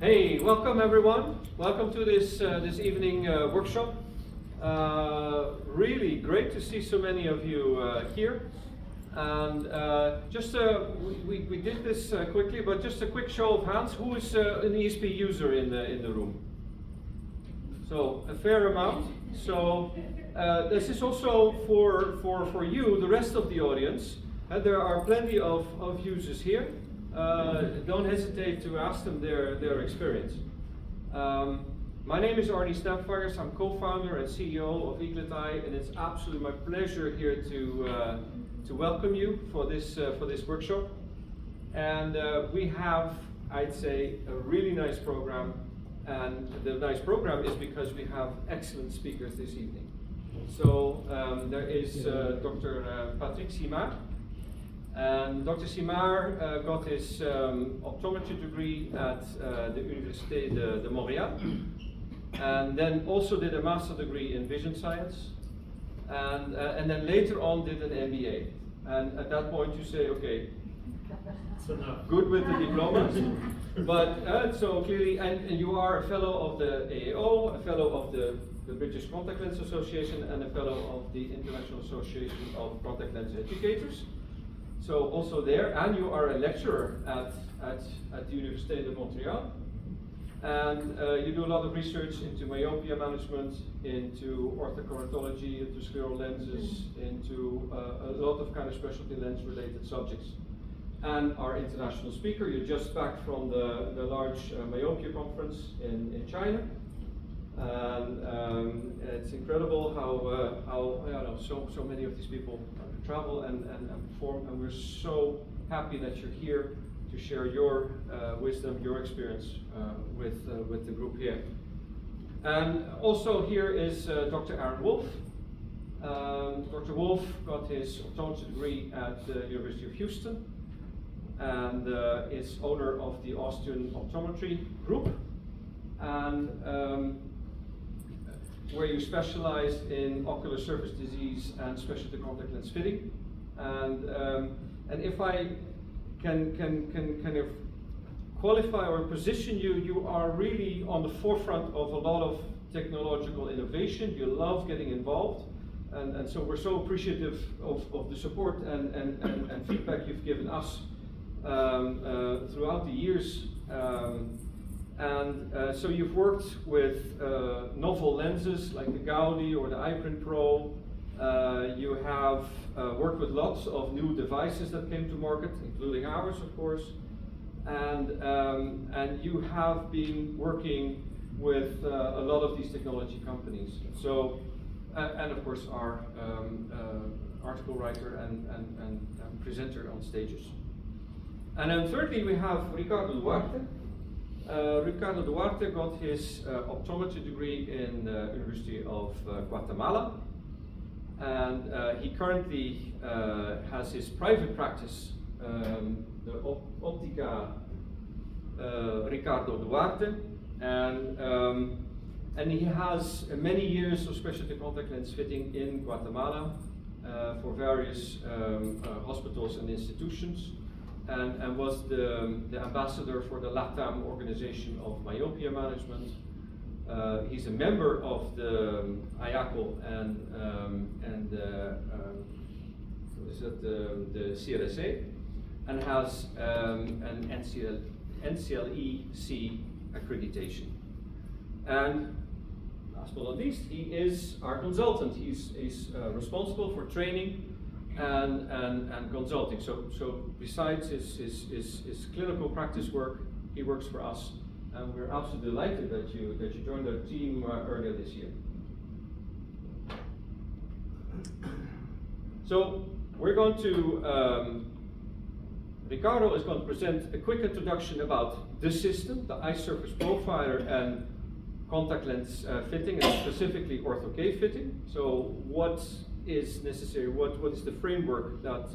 Hey, welcome everyone. Welcome to this evening workshop. Really great to see so many of you here. And we did this quickly, but just a quick show of hands. Who is an ESP user in the room? So a fair amount. So this is also for you, the rest of the audience. There are plenty of users here. Don't hesitate to ask them their experience. My name is Arnoud Snepvangers. I'm co-founder and CEO of Eaglet Eye, and it's absolutely my pleasure here to welcome you for this workshop. And we have, I'd say, a really nice program. And the nice program is because we have excellent speakers this evening. So there is Dr. Patrick Simard. And Dr. Simard got his optometry degree at the Université de Montréal, and then also did a master's degree in vision science, and then later on did an MBA. And at that point you say, okay, good with the diplomas, but so clearly, and you are a fellow of the AAO, a fellow of the British Contact Lens Association, and a fellow of the International Association of Contact Lens Educators. So also there, and you are a lecturer at the Université de Montréal, and you do a lot of research into myopia management, into orthokeratology, into scleral lenses, into a lot of kind of specialty lens related subjects, and our international speaker. You're just back from the large myopia conference in China. And it's incredible how so many of these people travel and perform, and we're so happy that you're here to share your wisdom, your experience with the group here. And also here is Dr. Aaron Wolf. Dr. Wolf got his optometry degree at the University of Houston, and is owner of the Austrian Optometry Group, and where you specialize in ocular surface disease and specialty contact lens fitting. And if I can kind of qualify or position you, you are really on the forefront of a lot of technological innovation. You love getting involved, and so we're so appreciative of the support and feedback you've given us throughout the years. So you've worked with novel lenses like the Gaudi or the iPrint Pro. You have worked with lots of new devices that came to market, including ours, of course. And you have been working with a lot of these technology companies. So, and of course, our article writer and presenter on stages. And then thirdly, we have Ricardo Duarte. Ricardo Duarte got his optometry degree in the University of Guatemala, and he currently has his private practice, the Optica Ricardo Duarte, and he has many years of specialty contact lens fitting in Guatemala for various hospitals and institutions. And was the ambassador for the LATAM organization of myopia management. He's a member of the IACO and the CRSA, and has an NCLEC accreditation. And last but not least, he is our consultant. He's responsible for training and consulting. So besides his clinical practice work, he works for us, and we're absolutely delighted that you joined our team earlier this year. So we're going to Ricardo is going to present a quick introduction about the system, the eye surface profiler, and contact lens fitting, and specifically OrthoK fitting. So what is necessary, what is the framework that,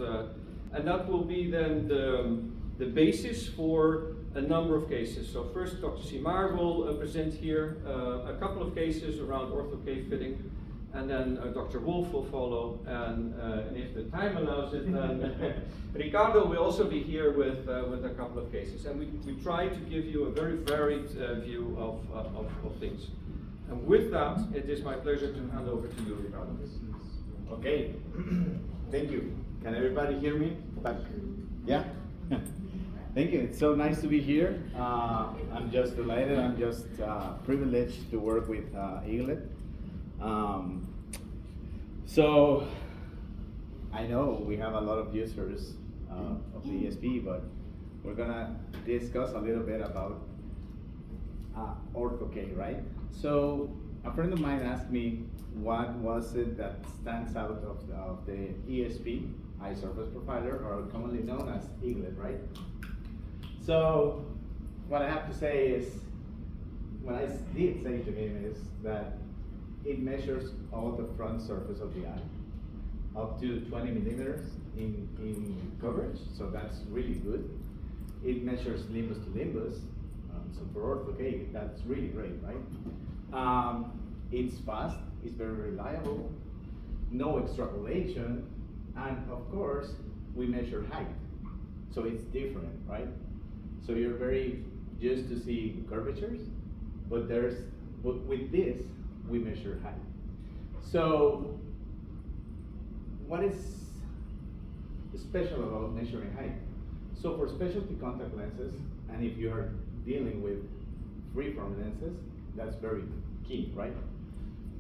and that will be then the basis for a number of cases. So first, Dr. Simard will present here a couple of cases around OrthoK fitting, and then Dr. Wolf will follow, and if the time allows it, then Ricardo will also be here with a couple of cases. And we try to give you a very varied view of things. And with that, it is my pleasure to hand over to you, Ricardo. Okay, thank you. Can everybody hear me? Back. Yeah? Thank you. It's so nice to be here. I'm just delighted. I'm just privileged to work with Eaglet. So I know we have a lot of users of the ESP, but we're gonna discuss a little bit about OrthoK, right? So a friend of mine asked me what was it that stands out of the ESP, Eye Surface Profiler, or commonly known as Eaglet, right? So what I have to say is, what I did say to him is that it measures all the front surface of the eye, up to 20 millimeters in coverage, so that's really good. It measures limbus to limbus, so for OrthoK, that's really great, right? It's fast, it's very reliable, no extrapolation, and of course, we measure height, so it's different, right? So you're very used to see curvatures, but with this, we measure height. So what is special about measuring height? So for specialty contact lenses, and if you are dealing with freeform lenses, that's very key, right?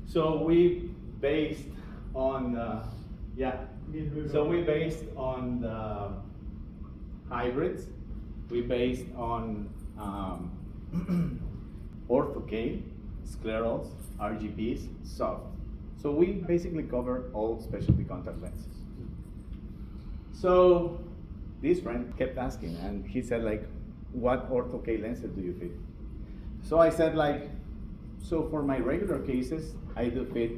So we based on the hybrids. We based on OrthoK, sclerals, RGBs, soft. So we basically cover all specialty contact lenses. So this friend kept asking, and he said, like, what OrthoK lenses do you fit? So I said, like, so for my regular cases, I do fit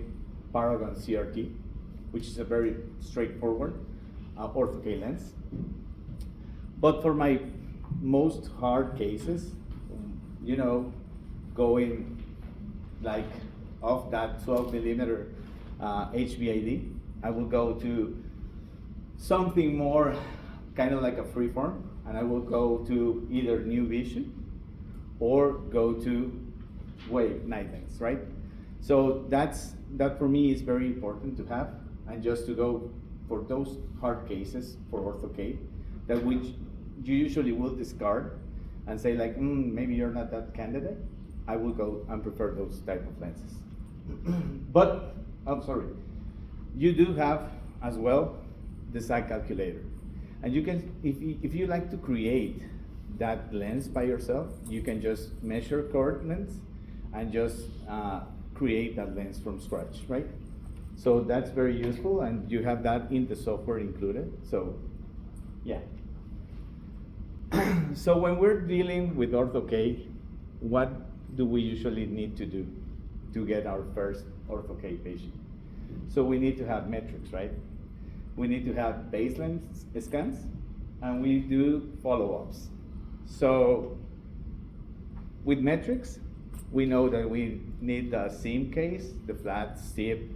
Paragon CRT, which is a very straightforward OrthoK lens. But for my most hard cases, you know, going like off that 12 millimeter HBID, I will go to something more kind of like a freeform, and I will go to either NewVision or go to NightLens, right? So that for me is very important to have, and just to go for those hard cases for OrthoK, that which you usually will discard and say like, maybe you're not that candidate, I will go and prefer those type of lenses. But, I'm sorry, you do have as well the side calculator. And you can, if you like to create that lens by yourself, you can just measure coordinates and just create that lens from scratch, right? So that's very useful, and you have that in the software included, so yeah. So when we're dealing with OrthoK, what do we usually need to do to get our first OrthoK patient? So we need to have metrics, right? We need to have baseline scans, and we do follow-ups. So with metrics, we know that we need the seam case, the flat, steep.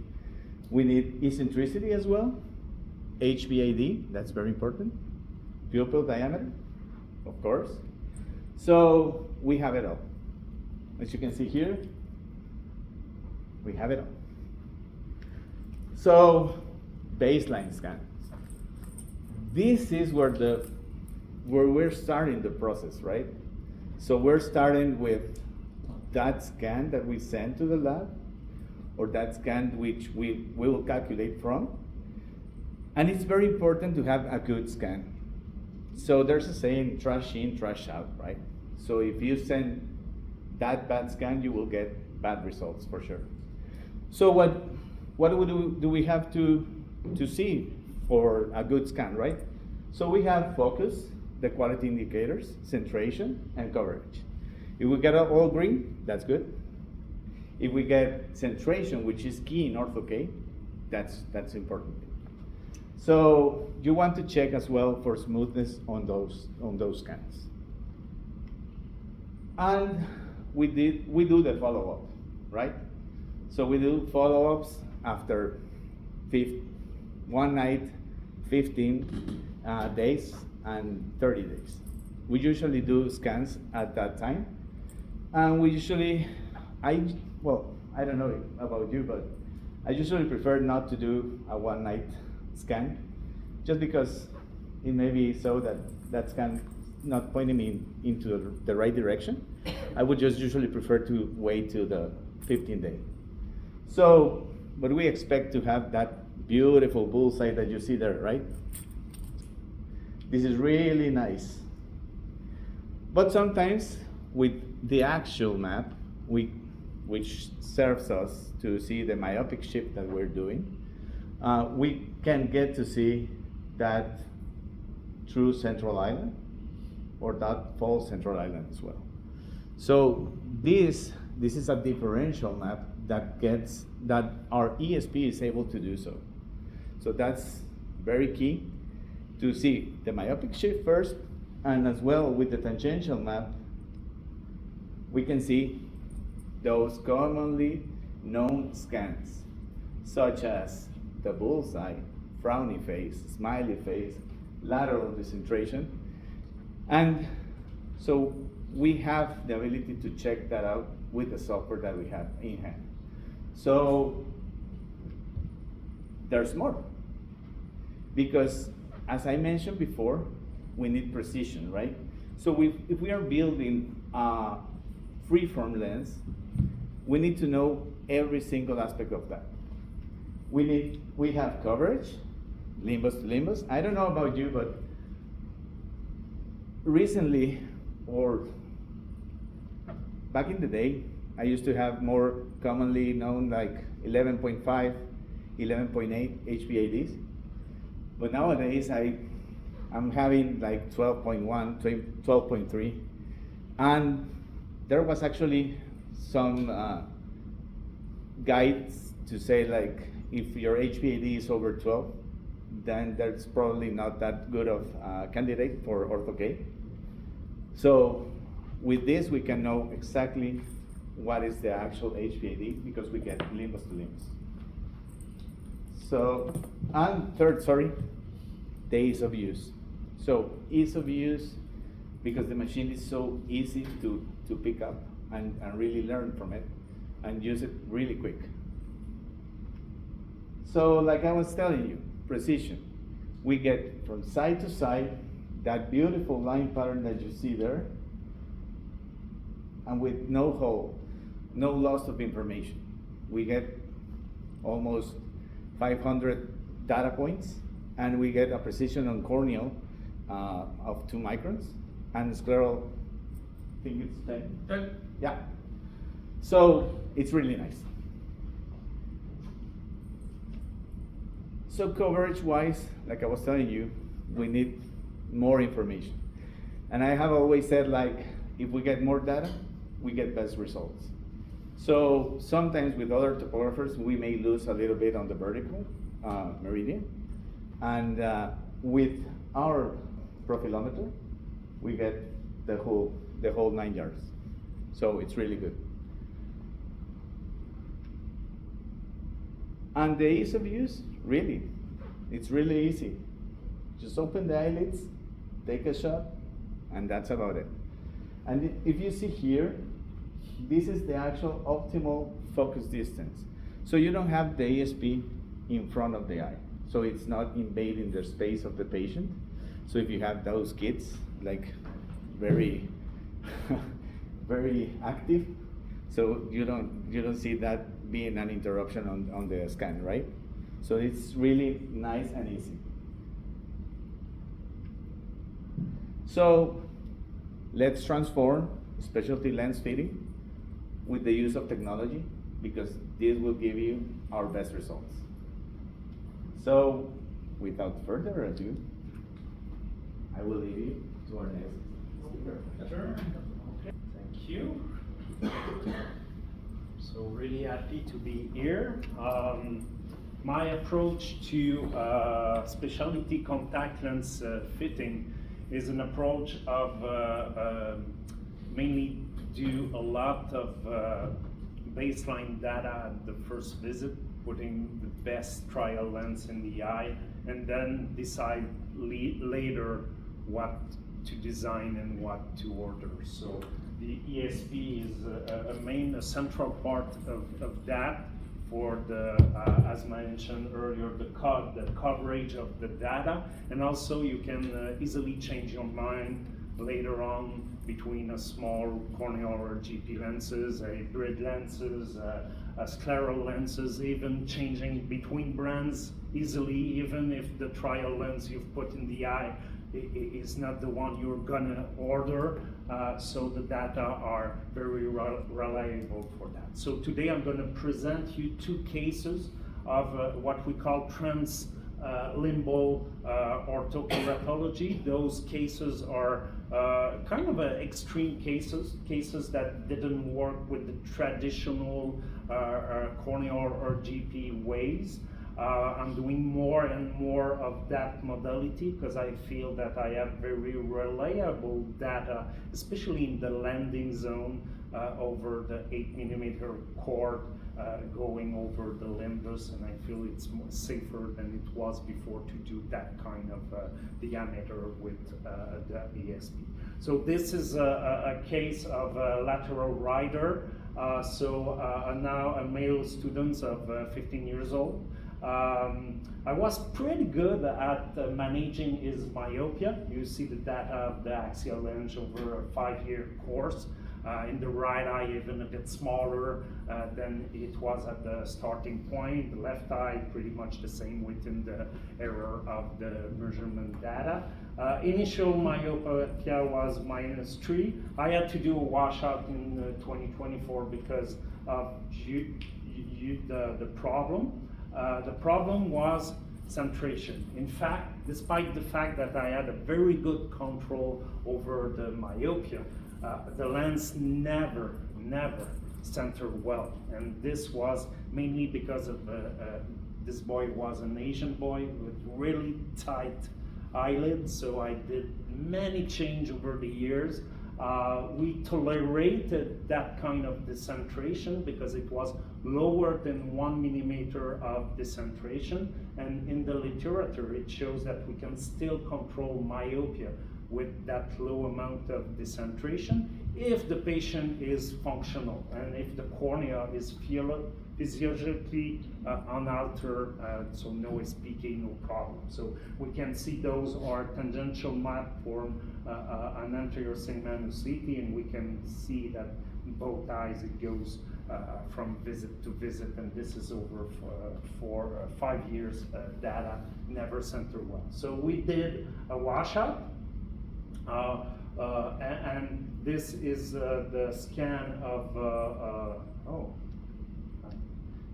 We need eccentricity as well, HBID, that's very important. Pupil diameter, of course. So we have it all. As you can see here, we have it all. So baseline scan. This is where we're starting the process, right? So we're starting with that scan that we send to the lab, or that scan which we will calculate from. And it's very important to have a good scan. So there's a saying, trash in, trash out, right? So if you send that bad scan, you will get bad results for sure. So what do we have to see for a good scan, right? So we have focus, the quality indicators, centration, and coverage. If we get all green, that's good. If we get centration, which is key in OrthoK, that's important. So you want to check as well for smoothness on those scans. And we do the follow-up, right? So we do follow-ups after 1 night, 15 days, and 30 days. We usually do scans at that time, and we usually, I don't know about you, but I usually prefer not to do a 1 night scan, just because it may be so that that scan not pointing me into the right direction. I would just usually prefer to wait till the 15th day. So, but we expect to have that beautiful bullseye that you see there, right? This is really nice. But sometimes with the actual map, which serves us to see the myopic shift that we're doing, we can get to see that true central island or that false central island as well. So this is a differential map that our ESP is able to do so. So that's very key to see the myopic shift first, and as well with the tangential map, we can see those commonly known scans, such as the bullseye, frowny face, smiley face, lateral decentration. And so we have the ability to check that out with the software that we have in hand. So there's more, because as I mentioned before, we need precision, right? So if we are building a freeform lens, we need to know every single aspect of that. We have coverage, limbus to limbus. I don't know about you, but recently, or back in the day, I used to have more commonly known like 11.5, 11.8 HPADs. But nowadays, I'm having like 12.1, 12.3. And there was actually some guides to say like, if your HPAD is over 12, then that's probably not that good of a candidate for OrthoK. So with this, we can know exactly what is the actual HPAD because we get limbus to limbus. So, and third, the ease of use. So ease of use, because the machine is so easy to pick up and really learn from it and use it really quick. So like I was telling you, precision. We get from side to side that beautiful line pattern that you see there, and with no hole, no loss of information. We get almost 500 data points, and we get a precision on corneal of 2 microns, and scleral, I think it's 10. Yeah. So it's really nice. So coverage-wise, like I was telling you, we need more information. And I have always said, like, if we get more data, we get best results. So sometimes with other topographers, we may lose a little bit on the vertical meridian. And with our profilometer, we get the whole 9 yards. So it's really good. And the ease of use, really, it's really easy. Just open the eyelids, take a shot, and that's about it. And if you see here, this is the actual optimal focus distance. So you don't have the ESP in front of the eye. So it's not invading the space of the patient. So if you have those kids, like very, very active, so you don't see that being an interruption on the scan, right? So it's really nice and easy. So let's transform specialty lens fitting with the use of technology, because this will give you our best results. So without further ado, I will leave you to our next speaker. Sure. Okay. Thank you. So really happy to be here. My approach to specialty contact lens fitting is an approach of mainly do a lot of baseline data at the first visit putting the best trial lens in the eye, and then decide later what to design and what to order. So the ESP is a central part of that for the, as mentioned earlier, the coverage of the data, and also you can easily change your mind later on between a small corneal or GP lenses, hybrid lenses, scleral lenses, even changing between brands easily, even if the trial lens you've put in the eye is not the one you're gonna order. So the data are very reliable for that. So today I'm gonna present you two cases of what we call trans-limbal orthokeratology. Those cases are kind of extreme cases that didn't work with the traditional corneal or GP ways. I'm doing more and more of that modality because I feel that I have very reliable data, especially in the landing zone over the 8mm cord going over the limbus, and I feel it's more safer than it was before to do that kind of diameter with the ESP. So this is a case of Lateral Rider. Now a male student of 15 years old. I was pretty good at managing his myopia. You see the data of the AccuLens over a 5-year course. In the right eye, even a bit smaller than it was at the starting point. The left eye, pretty much the same within the error of the measurement data. Initial myopia was -3. I had to do a washout in 2024 because of the problem. The problem was centration. In fact, despite the fact that I had a very good control over the myopia, the lens never centered well. And this was mainly because of this boy was an Asian boy with really tight eyelids, so I did many changes over the years. We tolerated that kind of decentration because it was lower than 1mm of decentration, and in the literature it shows that we can still control myopia with that low amount of decentration if the patient is functional and if the cornea is physiologically unaltered, so no SPK, no problem. So we can see those are tangential map for an anterior segmental CT, and we can see that in both eyes it goes from visit to visit, and this is over for 5 years data, never centered well. So we did a washout. And this is the scan of,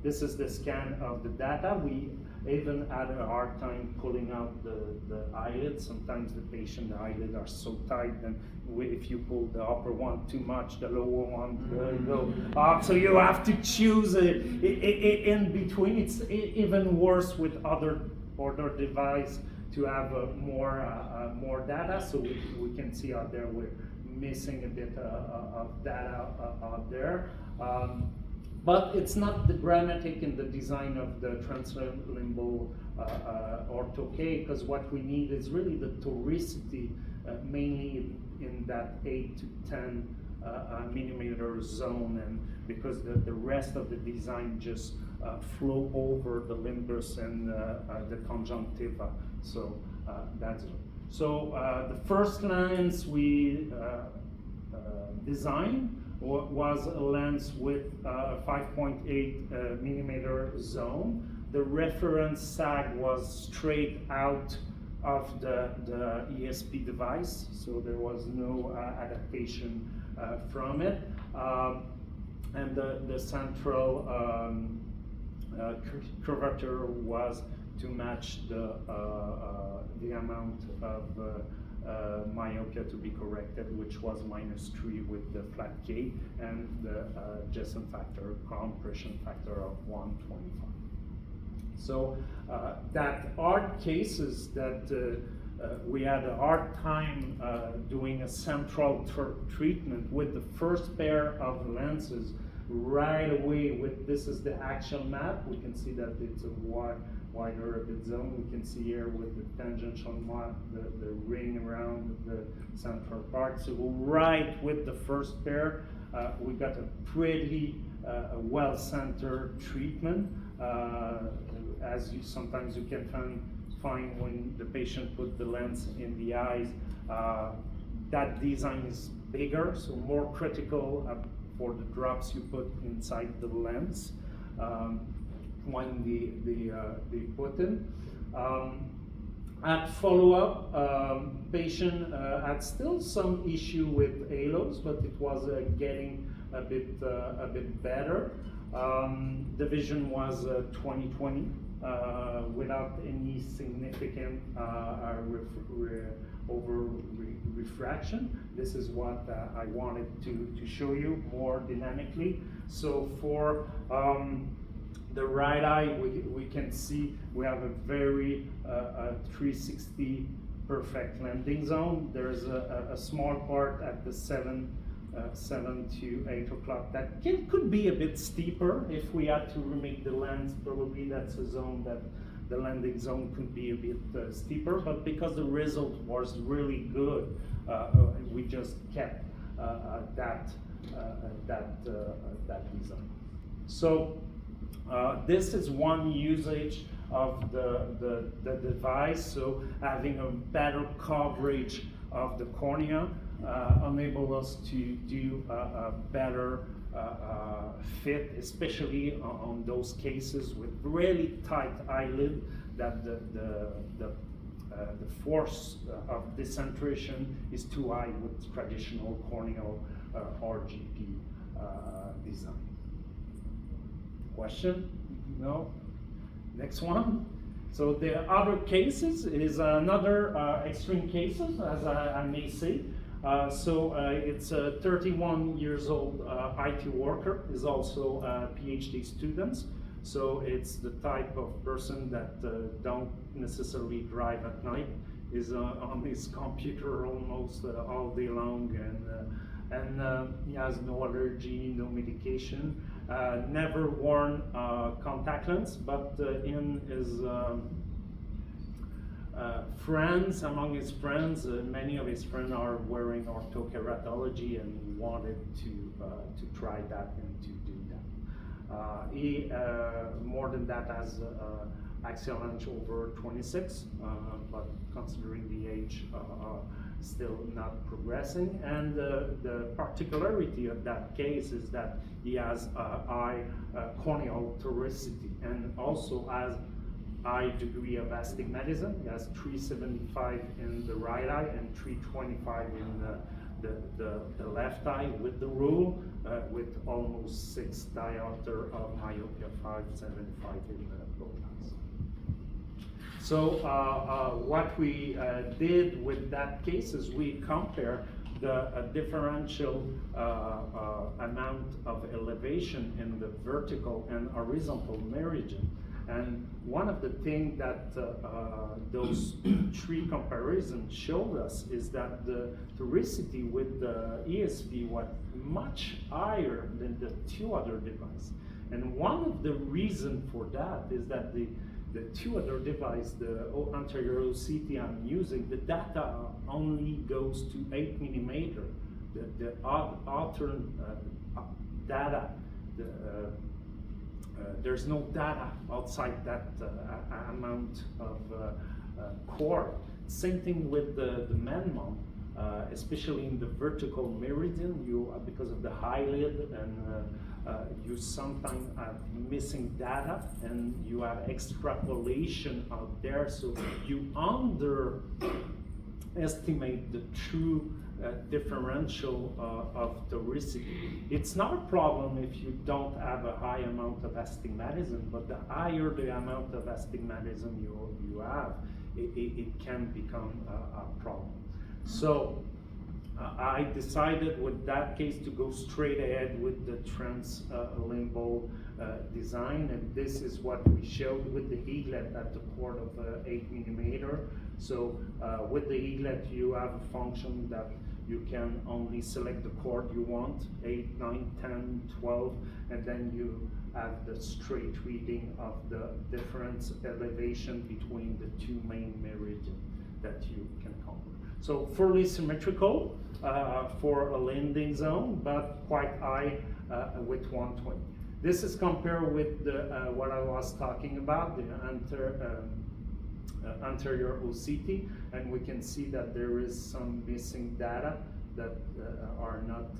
this is the scan of the data. We even had a hard time pulling out the eyelid. Sometimes the patient, the eyelids are so tight, and if you pull the upper one too much, the lower one go up. So you have to choose in between. It's even worse with other device to have more data, so we can see out there we're missing a bit of data out there. But it's not the dramatic in the design of the translimbal OrthoK, because what we need is really the toricity, mainly in that 8 to 10 millimeter zone, and because the rest of the design just flow over the limbus and the conjunctiva. So that's it. So the first lens we designed was a lens with a 5.8 millimeter zone. The reference sag was straight out of the ESP device, so there was no adaptation from it. And the central curvature was to match the amount of myopia to be corrected, which was -3 with the flat K, and the Jessen factor, compression factor of 125. So that are cases that we had a hard time doing a central treatment with the first pair of lenses right away with, this is the actual map. We can see that it's a wider a bit zone. We can see here with the tangential map, the ring around the central part. So right with the first pair, we got a pretty well-centered treatment. As sometimes you can find when the patient put the lens in the eyes, that design is bigger, so more critical for the drops you put inside the lens when they put in. At follow-up, patient had still some issue with halos, but it was getting a bit better. The vision was 20/20 without any significant over-refraction. This is what I wanted to show you more dynamically. So for the right eye, we can see we have a very 360 perfect landing zone. There's a small part at the 7 to 8 o'clock that could be a bit steeper if we had to remake the lens. Probably that's a zone that the landing zone could be a bit steeper, but because the result was really good, we just kept that design. So this is one usage of the device. So having a better coverage of the cornea enable us to do a better fit, especially on those cases with really tight eyelid that the force of decentration is too high with traditional corneal RGP design. Question? No? Next one. So the other cases is another extreme cases, as I may say. It's a 31 years old IT worker, is also a PhD student. So it's the type of person that don't necessarily drive at night, is on his computer almost all day long, and he has no allergy, no medication, never worn contact lens, but in his friends, among his friends, many of his friends are wearing orthokeratology, and he wanted to try that and to do that. He, more than that, has AccuLens over 26, but considering the age, still not progressing. And the particularity of that case is that he has high corneal toricity and also has high degree of astigmatism. He has 375 in the right eye and 325 in the left eye with the rule, with almost 6 diopter of myopia, 575 in both eyes. So what we did with that case is we compare the differential amount of elevation in the vertical and horizontal meridian. And one of the things that those three comparisons showed us is that the toricity with the ESP was much higher than the two other devices. And one of the reasons for that is that the two other devices, the anterior OCT I'm using, the data only goes to 8 millimeter. The outer data, there's no data outside that amount of core. Same thing with the minimum, especially in the vertical meridian, because of the eyelid, and you sometimes have missing data, and you have extrapolation out there, so you underestimate the true differential of toricity. It's not a problem if you don't have a high amount of astigmatism, but the higher the amount of astigmatism you have, it can become a problem. So I decided with that case to go straight ahead with the translimbal design, and this is what we showed with the Eaglet at the port of 8 millimeter. So with the Eaglet, you have a function that you can only select the chord you want, 8, 9, 10, 12, and then you have the straight reading of the difference elevation between the two main meridians that you can cover. So fairly symmetrical for a landing zone, but quite high with 120. This is compared with the, what I was talking about, the anterior OCT, and we can see that there is some missing data that are not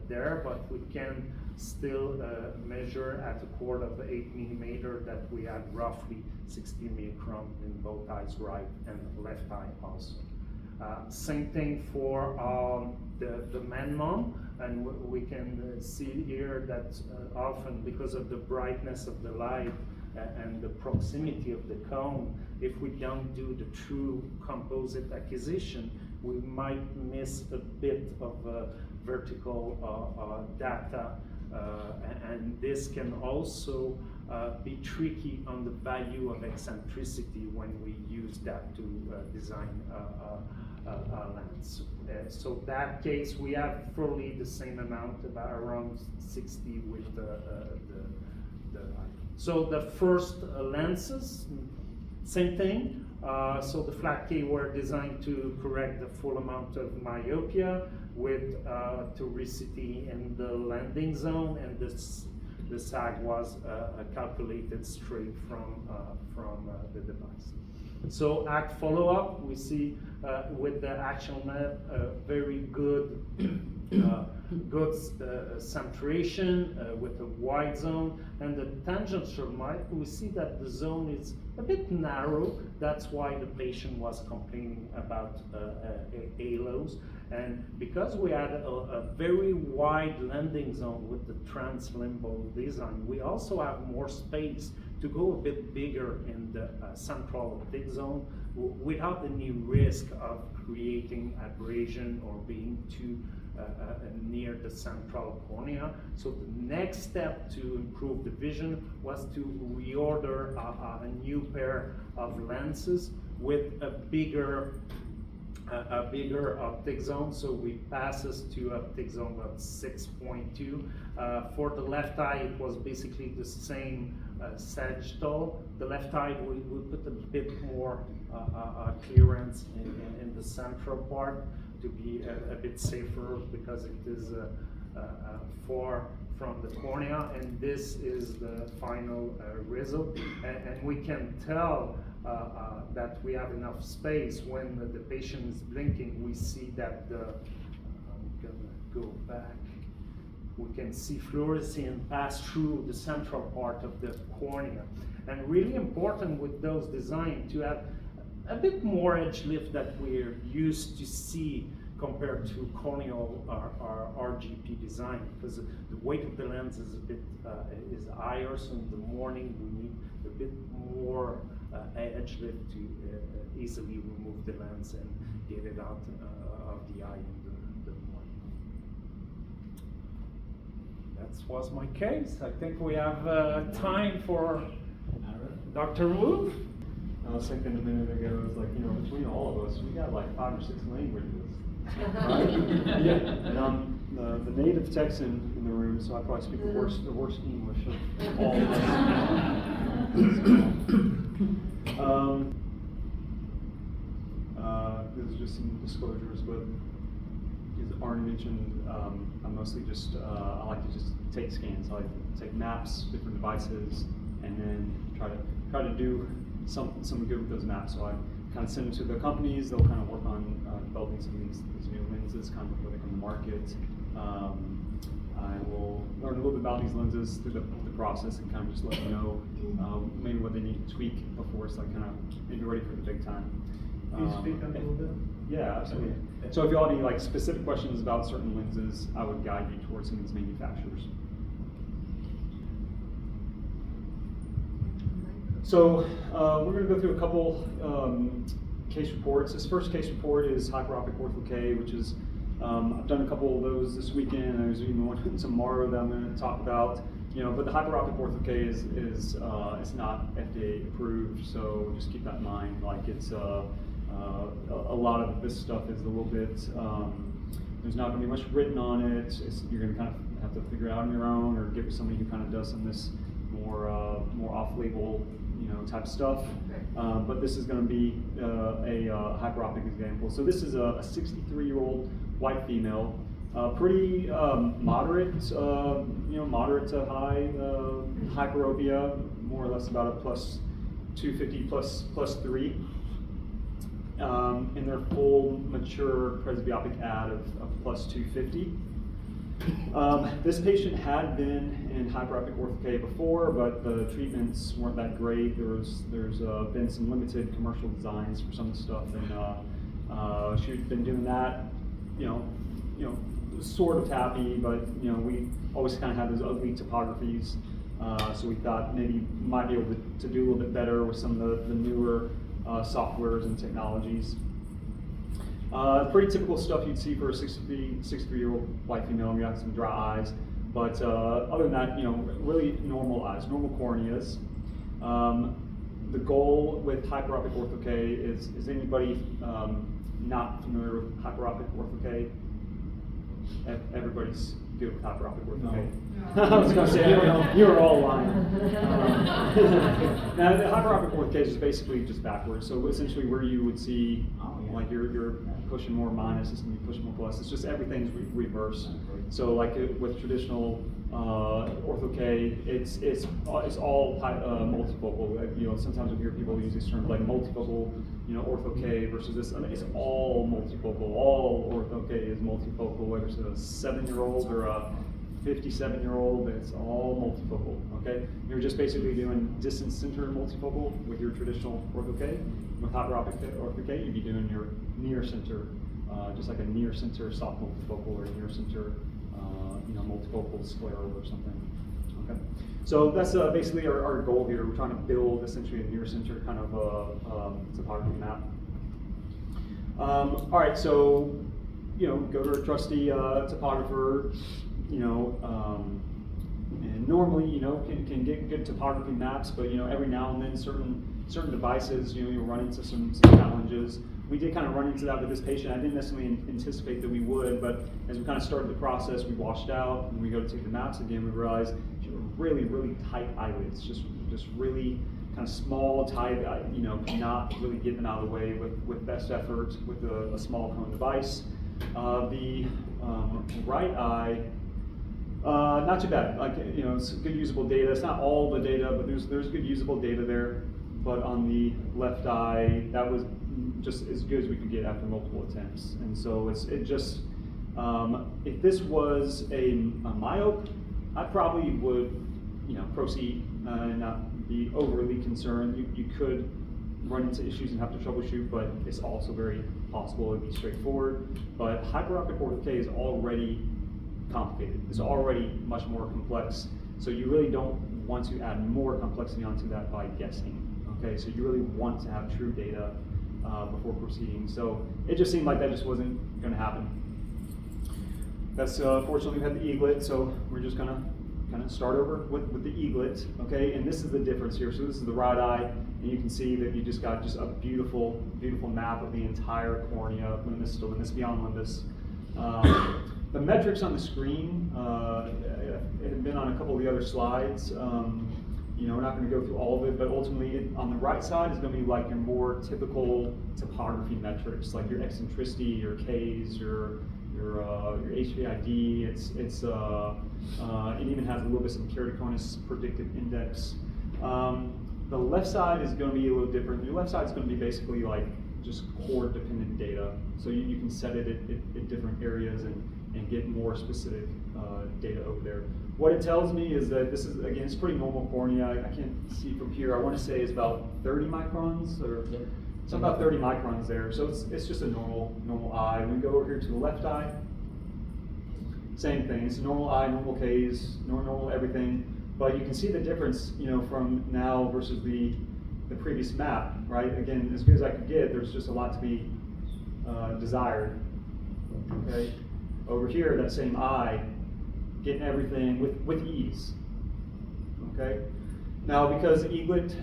there, but we can still measure at a chord of 8 mm that we had roughly 60 micron in both eyes, right and left eye also. Same thing for the Manmon, and we can see here that often because of the brightness of the light and the proximity of the cone, if we don't do the true composite acquisition, we might miss a bit of vertical data, and this can also be tricky on the value of eccentricity when we use that to design a lens. So that case, we have fully the same amount, about around 60 with the so the first lenses, same thing. So the flat K were designed to correct the full amount of myopia with toricity in the landing zone, and the SAG was calculated straight from the device. So at follow-up, we see with the AccuLens very good centration with a wide zone, and the tangential mic, we see that the zone is a bit narrow. That's why the patient was complaining about halos. And because we had a very wide landing zone with the translimbal design, we also have more space to go a bit bigger in the central optic zone without any risk of creating abrasion or being too near the central cornea. So the next step to improve the vision was to reorder a new pair of lenses with a bigger optic zone. So we passes to optic zone of 6.2. For the left eye, it was basically the same sagittal. The left eye, we put a bit more clearance in the central part to be a bit safer, because it is far from the cornea, and this is the final result. And we can tell that we have enough space. When the patient is blinking, we see that I'm gonna go back. We can see fluorescein pass through the central part of the cornea. And really important with those designs to have a bit more edge lift that we're used to see compared to corneal or RGP design, because the weight of the lens is a bit is higher. So in the morning we need a bit more edge lift to easily remove the lens and get it out of the eye in the morning. That was my case. I think we have time for Dr. Wu. I was thinking a minute ago, it was like, between all of us, we got like 5 or 6 languages. Right? Yeah. And I'm the native Texan in the room, so I probably speak the worst English of all of us. There's just some disclosures, but as Arnoud mentioned, I mostly just I like to just take scans. I like to take maps, different devices, and then try to do some good with those maps. So I kind of send them to the companies. They'll kind of work on developing some of these new lenses kind of before they come to market. I will learn a little bit about these lenses through the process and kind of just let them know maybe what they need to tweak before it's like kind of maybe ready for the big time. Can you speak up a little bit? Yeah, absolutely. Okay. So if you all have any like specific questions about certain lenses, I would guide you towards some of these manufacturers. So we're going to go through a couple case reports. This first case report is Hyperopic OrthoK, which is I've done a couple of those this weekend, and there's even one tomorrow that I'm going to talk about. But the Hyperopic OrthoK is it's not FDA approved, so just keep that in mind. Like it's a lot of this stuff is a little bit There's not going to be much written on it. You're going to kind of have to figure it out on your own, or get with somebody who kind of does some of this more off-label, type stuff. But this is going to be a hyperopic example. So this is a 63-year-old white female, pretty moderate, moderate to high hyperopia, more or less about a plus 250 plus 3. In their full mature presbyopic ad of plus 250. This patient had been in hyperopic OrthoK before, but the treatments weren't that great. There's been some limited commercial designs for some of the stuff, and she'd been doing that, sort of happy, but we always kind of have those ugly topographies. So we thought maybe might be able to do a little bit better with some of the newer softwares and technologies. Pretty typical stuff you'd see for a 63-year-old white female. We got some dry eyes, but other than that, really normal eyes, normal corneas. The goal with hyperopic OrthoK is anybody not familiar with hyperopic OrthoK? Everybody's good with hyperopic OrthoK. No. I was going to say, you were all lying. Now, the hyperopic OrthoK is basically just backwards. So essentially, where you would see, like you're pushing more minus, it's going to be pushing more plus. It's just everything's reverse. So like with traditional OrthoK, it's all multifocal. Sometimes you hear people use these terms like multifocal, OrthoK versus this. I mean, it's all multifocal. All OrthoK is multifocal, whether it's a 7-year-old or a 57-year-old, it's all multifocal, okay? You're just basically doing distance center multifocal with your traditional OrthoK. With hyperopic OrthoK, you'd be doing your near center, just like a near center soft multifocal or near center, multifocal scleral or something, okay? So that's basically our goal here. We're trying to build essentially a near center kind of topography map. All right, so, go to a trusty topographer, and normally, can get good topography maps, but every now and then certain devices, you'll run into some challenges. We did kind of run into that with this patient. I didn't necessarily anticipate that we would, but as we kind of started the process, we washed out, and we go to take the maps again, we realized she had really, really tight eyelids, just really kind of small, tight, not really getting out of the way with best effort with a small cone device. The right eye, not too bad. Like, it's good usable data. It's not all the data, but there's good usable data there. But on the left eye, that was just as good as we could get after multiple attempts. And so if this was a myope, I probably would, proceed and not be overly concerned. You could run into issues and have to troubleshoot, but it's also very possible it'd be straightforward. But hyperopic OrthoK is already complicated. It's already much more complex. So you really don't want to add more complexity onto that by guessing. Okay, so you really want to have true data before proceeding. So it just seemed like that just wasn't going to happen. That's fortunately we had the Eaglet, so we're just gonna kind of start over with the Eaglet. Okay, and this is the difference here. So this is the right eye, and you can see that you just got just a beautiful, beautiful map of the entire cornea, limbus to limbus, beyond limbus. The metrics on the screen have been on a couple of the other slides. We're not going to go through all of it, but ultimately on the right side is going to be like your more typical topography metrics, like your eccentricity, your Ks, your HVID. It even has a little bit of keratoconus predictive index. The left side is going to be a little different. Your left side is going to be basically like just core dependent data. So you can set it at different areas and get more specific data over there. What it tells me is that this is, again, it's pretty normal cornea. I can't see from here. I want to say it's about 30 microns, or it's about 30 microns there. So it's just a normal eye. We go over here to the left eye. Same thing. It's a normal eye, normal Ks, normal everything. But you can see the difference, from now versus the previous map, right? Again, as good as I could get, there's just a lot to be desired. Okay. Over here, that same eye, getting everything with ease. Okay. Now, because Eaglet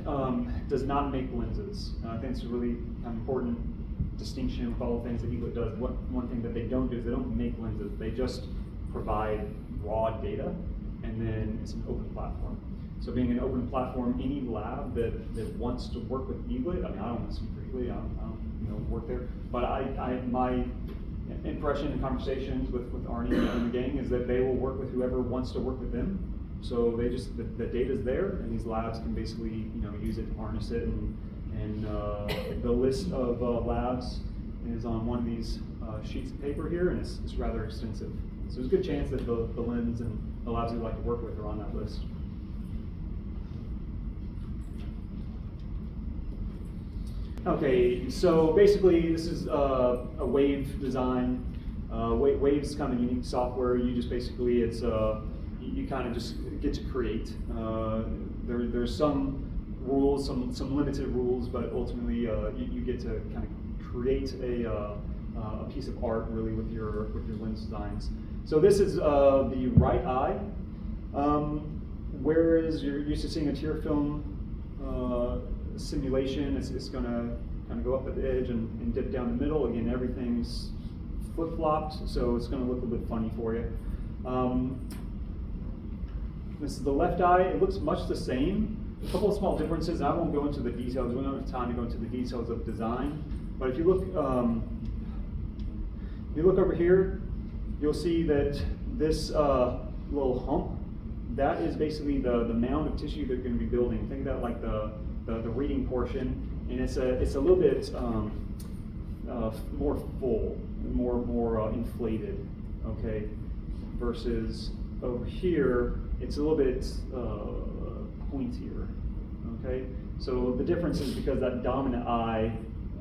does not make lenses, I think it's really important distinction with all the things that Eaglet does. One thing that they don't do is they don't make lenses. They just provide raw data, and then it's an open platform. So being an open platform, any lab that wants to work with Eaglet, I mean, I don't want to speak for Eaglet, I don't work there, but my impression in conversations with Arnie and the gang is that they will work with whoever wants to work with them. So they just, the data's there, and these labs can basically, use it to harness it, and the list of labs is on one of these sheets of paper here, and it's rather extensive. So there's a good chance that the lens and the labs we'd like to work with are on that list. Okay, so basically this is a wave design. Wave's kind of unique software. You just basically, you kind of just get to create. There's some rules, some limited rules, but ultimately you get to kind of create a piece of art really with your lens designs. So this is the right eye. Whereas you're used to seeing a tear film simulation, it's going to kind of go up at the edge and dip down the middle. Again, everything's flip-flopped, so it's going to look a bit funny for you. This is the left eye. It looks much the same. A couple of small differences. I won't go into the details. We don't have time to go into the details of design. But if you look over here, you'll see that this little hump, that is basically the mound of tissue they're going to be building. Think about like the reading portion, and it's a little bit more full, more inflated, okay, versus over here it's a little bit pointier, okay. So the difference is because that dominant eye,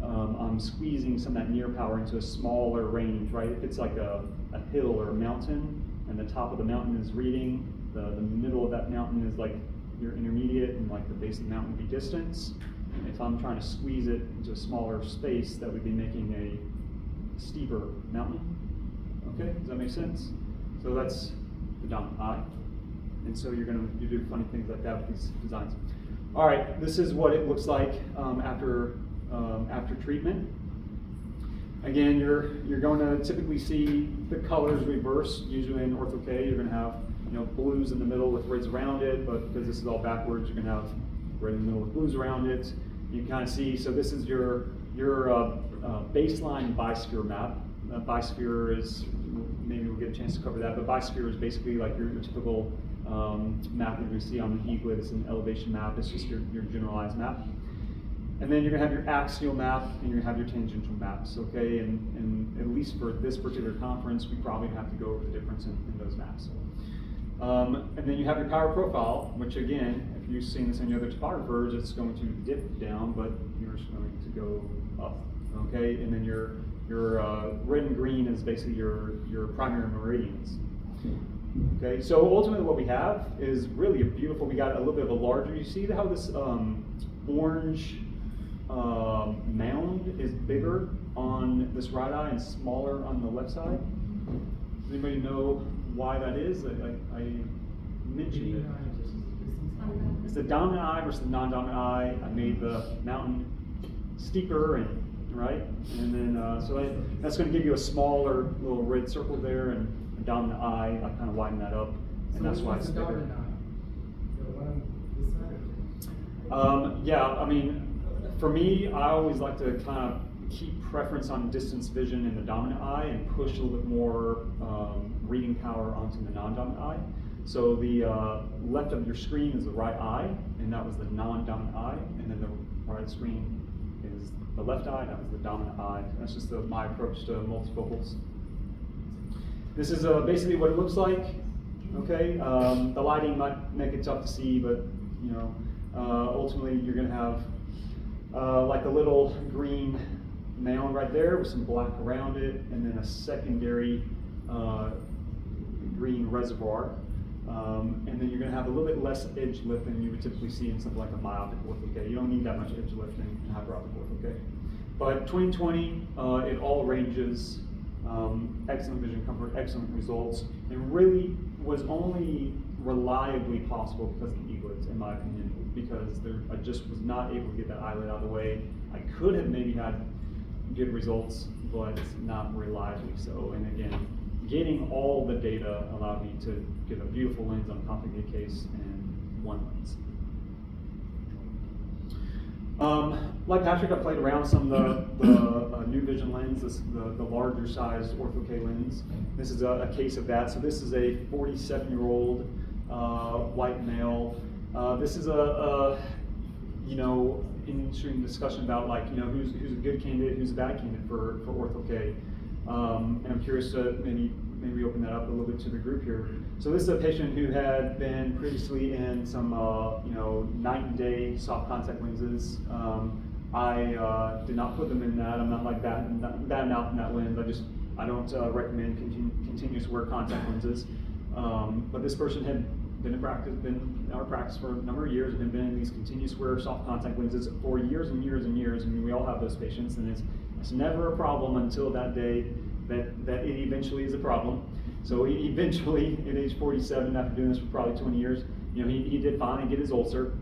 I'm squeezing some of that near power into a smaller range, right? If it's like a hill or a mountain, and the top of the mountain is reading, the middle of that mountain is like your intermediate, and like the base of the mountain would be distance. And if I'm trying to squeeze it into a smaller space, that would be making a steeper mountain. Okay, does that make sense? So that's the dominant eye. And so you do funny things like that with these designs. All right, this is what it looks like after treatment. Again, you're going to typically see the colors reverse. Usually in OrthoK, you're going to have blues in the middle with reds around it, but because this is all backwards, you're going to have red in the middle with blues around it. You can kind of see, so this is your baseline bisphere map. Bisphere is, maybe we'll get a chance to cover that, but bisphere is basically like your typical map that we see on the Eaglet. It's an elevation map. It's just your generalized map. And then you're going to have your axial map, and you're going to have your tangential maps, okay? And at least for this particular conference, we probably have to go over the difference in those maps. And then you have your power profile, which again, if you've seen this in the other topographers, it's going to dip down, but you're going to go up, okay? And then your red and green is basically your primary meridians. Okay, so ultimately what we have is really a beautiful, we got a little bit of a larger, you see how this orange mound is bigger on this right eye and smaller on the left side? Does anybody know why that is? I mentioned it. It's the dominant eye versus the non-dominant eye. I made the mountain steeper, and right, and then so that's going to give you a smaller little red circle there, and the dominant eye, I kind of widen that up, and that's why it's bigger. Yeah, I mean, for me, I always like to kind of keep preference on distance vision in the dominant eye and push a little bit more reading power onto the non-dominant eye. So the left of your screen is the right eye, and that was the non-dominant eye, and then the right screen is the left eye, and that was the dominant eye. That's just my approach to multifocals. This is basically what it looks like. Okay, the lighting might make it tough to see, but ultimately you're going to have like a little green mound right there with some black around it, and then a secondary green reservoir. And then you're going to have a little bit less edge lift than you would typically see in something like a myopic OrthoK. You don't need that much edge lift in hyperopic OrthoK. But 2020, it all ranges, excellent vision comfort, excellent results, and really was only reliably possible because of the Eaglets, in my opinion, because I just was not able to get that eyelid out of the way. I could have maybe had good results, but not reliably so. And again, getting all the data allowed me to get a beautiful lens on a complicated case and one lens. Like Patrick, I played around with some of the NewVision lens, the larger sized OrthoK lens. This is a case of that. So this is a 47-year-old white male. This is interesting discussion about who's a good candidate, who's a bad candidate for OrthoK. And I'm curious to maybe open that up a little bit to the group here. So this is a patient who had been previously in some night and day soft contact lenses. I did not put them in that. I'm not like that mouth in that lens. I don't recommend continuous wear contact lenses. But this person had been in our practice for a number of years and had been in these continuous wear soft contact lenses for years and years and years. I mean, we all have those patients, and it's never a problem until that day that it eventually is a problem. So he eventually, at age 47, after doing this for probably 20 years, he did finally get his ulcer.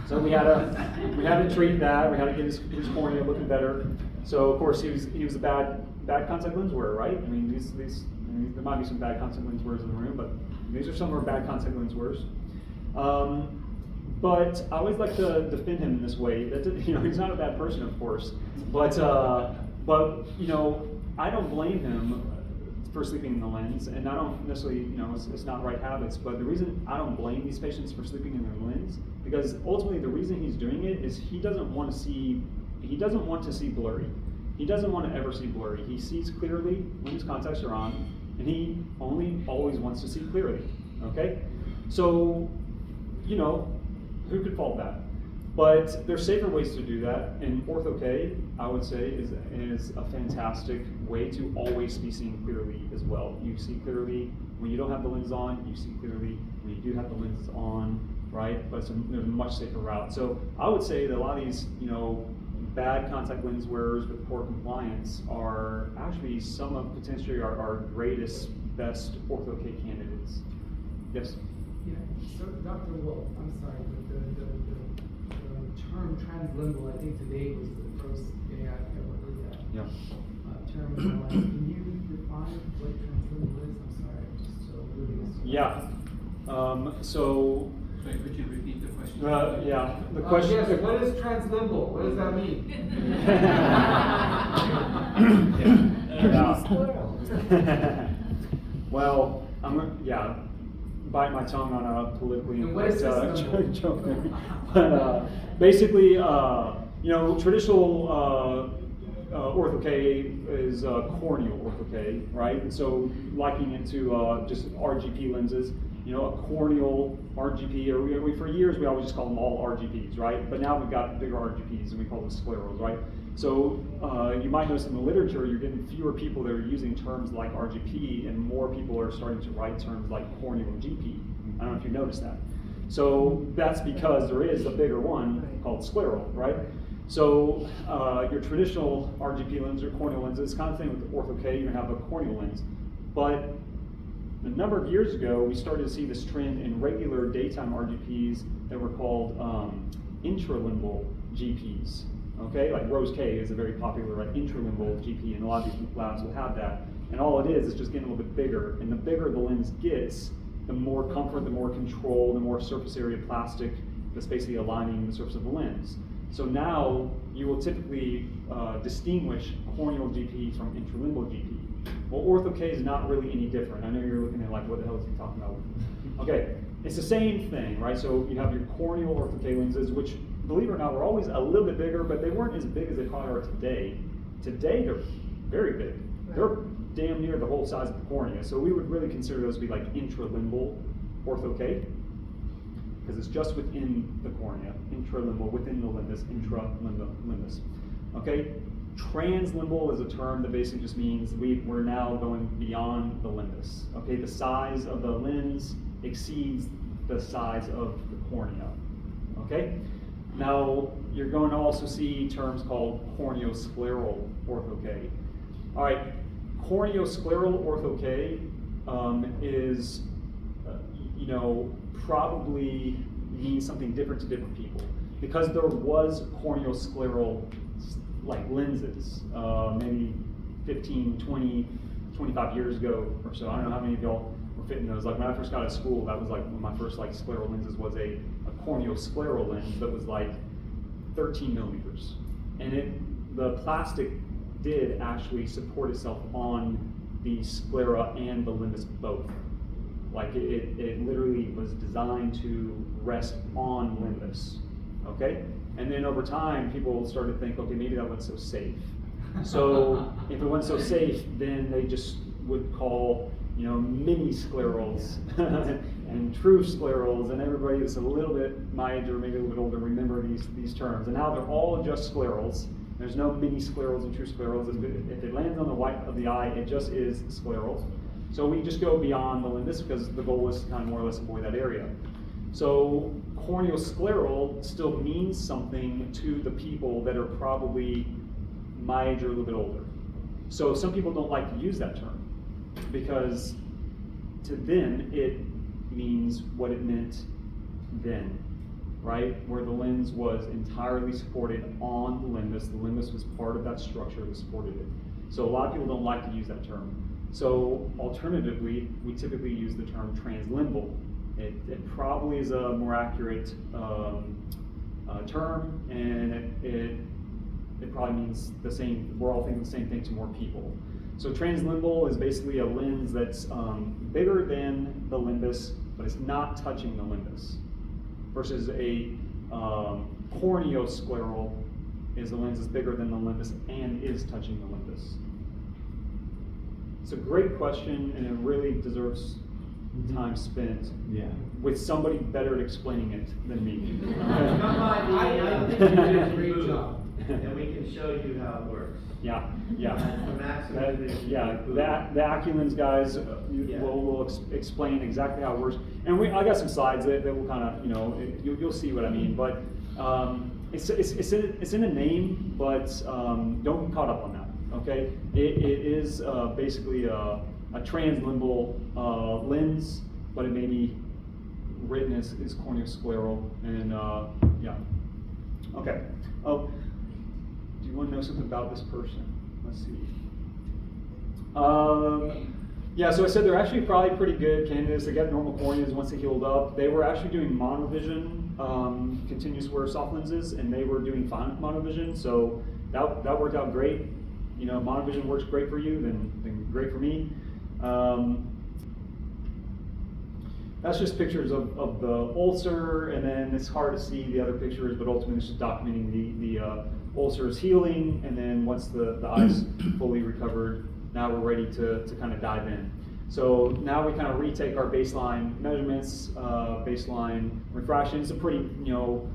So we had to treat that. We had to get his cornea looking better. So of course he was a bad contact lens wearer, right? I mean there might be some bad contact lens wearers in the room, but these are some of our bad contact lens wearers. But I always like to defend him in this way. That he's not a bad person, of course, but I don't blame him for sleeping in the lens, and I don't necessarily, it's not right habits, but the reason I don't blame these patients for sleeping in their lens, because ultimately the reason he's doing it is he doesn't want to see blurry. He doesn't want to ever see blurry. He sees clearly when his contacts are on, and he always wants to see clearly, okay? So, who could fault that? But there's safer ways to do that, and OrthoK, I would say, is a fantastic way to always be seeing clearly as well. You see clearly when you don't have the lens on, you see clearly when you do have the lenses on, right? But there's a much safer route. So I would say that a lot of these, bad contact lens wearers with poor compliance are actually some of potentially our greatest, best OrthoK candidates. Yes? Yeah, so Dr. Wolf, I'm sorry, but the term translimbal, I think today was the first day I've ever heard that term in my life. Can you define what translimbal is? I'm sorry, I'm just really Yeah. Sorry, could you repeat the question? Yeah, the question. Yes, what is translimbal? What does that mean? Well, bite my tongue on a politically incorrect joke there. But basically, traditional OrthoK is corneal OrthoK, right? And so likening it to just RGP lenses, a corneal RGP, or for years we always just call them all RGPs, right? But now we've got bigger RGPs and we call them sclerals, right? So you might notice in the literature you're getting fewer people that are using terms like RGP and more people are starting to write terms like corneal GP. I don't know if you noticed that. So that's because there is a bigger one called scleral, right? So your traditional RGP lens or corneal lens, it's kind of the thing with the OrthoK, you're gonna have a corneal lens. But a number of years ago, we started to see this trend in regular daytime RGPs that were called intralimbal GPs. Okay, like Rose K is a very popular intralimbal GP, and a lot of these labs will have that. And all it is just getting a little bit bigger. And the bigger the lens gets, the more comfort, the more control, the more surface area plastic that's basically aligning the surface of the lens. So now you will typically distinguish corneal GP from intralimbal GP. Well, OrthoK is not really any different. I know you're looking at like, what the hell is he talking about? Okay, it's the same thing, right? So you have your corneal OrthoK lenses, which, believe it or not, were always a little bit bigger, but they weren't as big as they probably are today. Today, they're very big. They're damn near the whole size of the cornea. So we would really consider those to be like intralimbal OrthoK, because it's just within the cornea, intralimbal, within the limbus, intralimbus. Okay? Translimbal is a term that basically just means we're now going beyond the limbus. Okay, the size of the lens exceeds the size of the cornea. Okay, now you're going to also see terms called corneoscleral OrthoK. All right, corneoscleral OrthoK is, probably means something different to different people, because there was corneoscleral like lenses, maybe 15, 20, 25 years ago or so. I don't know how many of y'all were fitting those. Like when I first got out of school, that was like one of my first like scleral lenses was a corneoscleral lens that was like 13 millimeters. And the plastic did actually support itself on the sclera and the limbus both. Like it literally was designed to rest on limbus, okay? And then over time, people started to think, okay, maybe that wasn't so safe. So if it wasn't so safe, then they just would call, you know, mini sclerals and true sclerals, and everybody that's a little bit my age or maybe a little bit older remember these terms. And now they're all just sclerals. There's no mini sclerals and true sclerals. If it lands on the white of the eye, it just is sclerals. So we just go beyond the limbus because the goal is to kind of more or less avoid that area. So corneoscleral still means something to the people that are probably my age or a little bit older. So some people don't like to use that term because to them it means what it meant then, right? Where the lens was entirely supported on the limbus. The limbus was part of that structure that supported it. So a lot of people don't like to use that term. So alternatively, we typically use the term translimbal. It probably is a more accurate term, and it probably means the same, we're all thinking the same thing to more people. So translimbal is basically a lens that's bigger than the limbus, but it's not touching the limbus. Versus a corneoscleral is a lens that's bigger than the limbus and is touching the limbus. It's a great question, and it really deserves time spent with somebody better at explaining it than me. Come on, I think you did a great job. And we can show you how it works. Yeah. That's the maximum. The AccuLens guys will explain exactly how it works. And I got some slides that will kind of, you know, you'll see what I mean. But it's in the name, but don't get caught up on that. Okay, it is basically a translimbal lens, but it may be written as corneoscleral, and yeah. Okay. Oh, do you want to know something about this person? Let's see. Yeah, so I said they're actually probably pretty good candidates. They got normal corneas once they healed up. They were actually doing Monovision, continuous wear soft lenses, and they were doing fine with Monovision, so that worked out great. You know, Monovision works great for you, then great for me. That's just pictures of the ulcer, and then it's hard to see the other pictures, but ultimately it's just documenting the ulcer's healing, and then once the eye's fully recovered, now we're ready to kind of dive in. So now we kind of retake our baseline measurements, baseline refraction. It's a pretty, you know,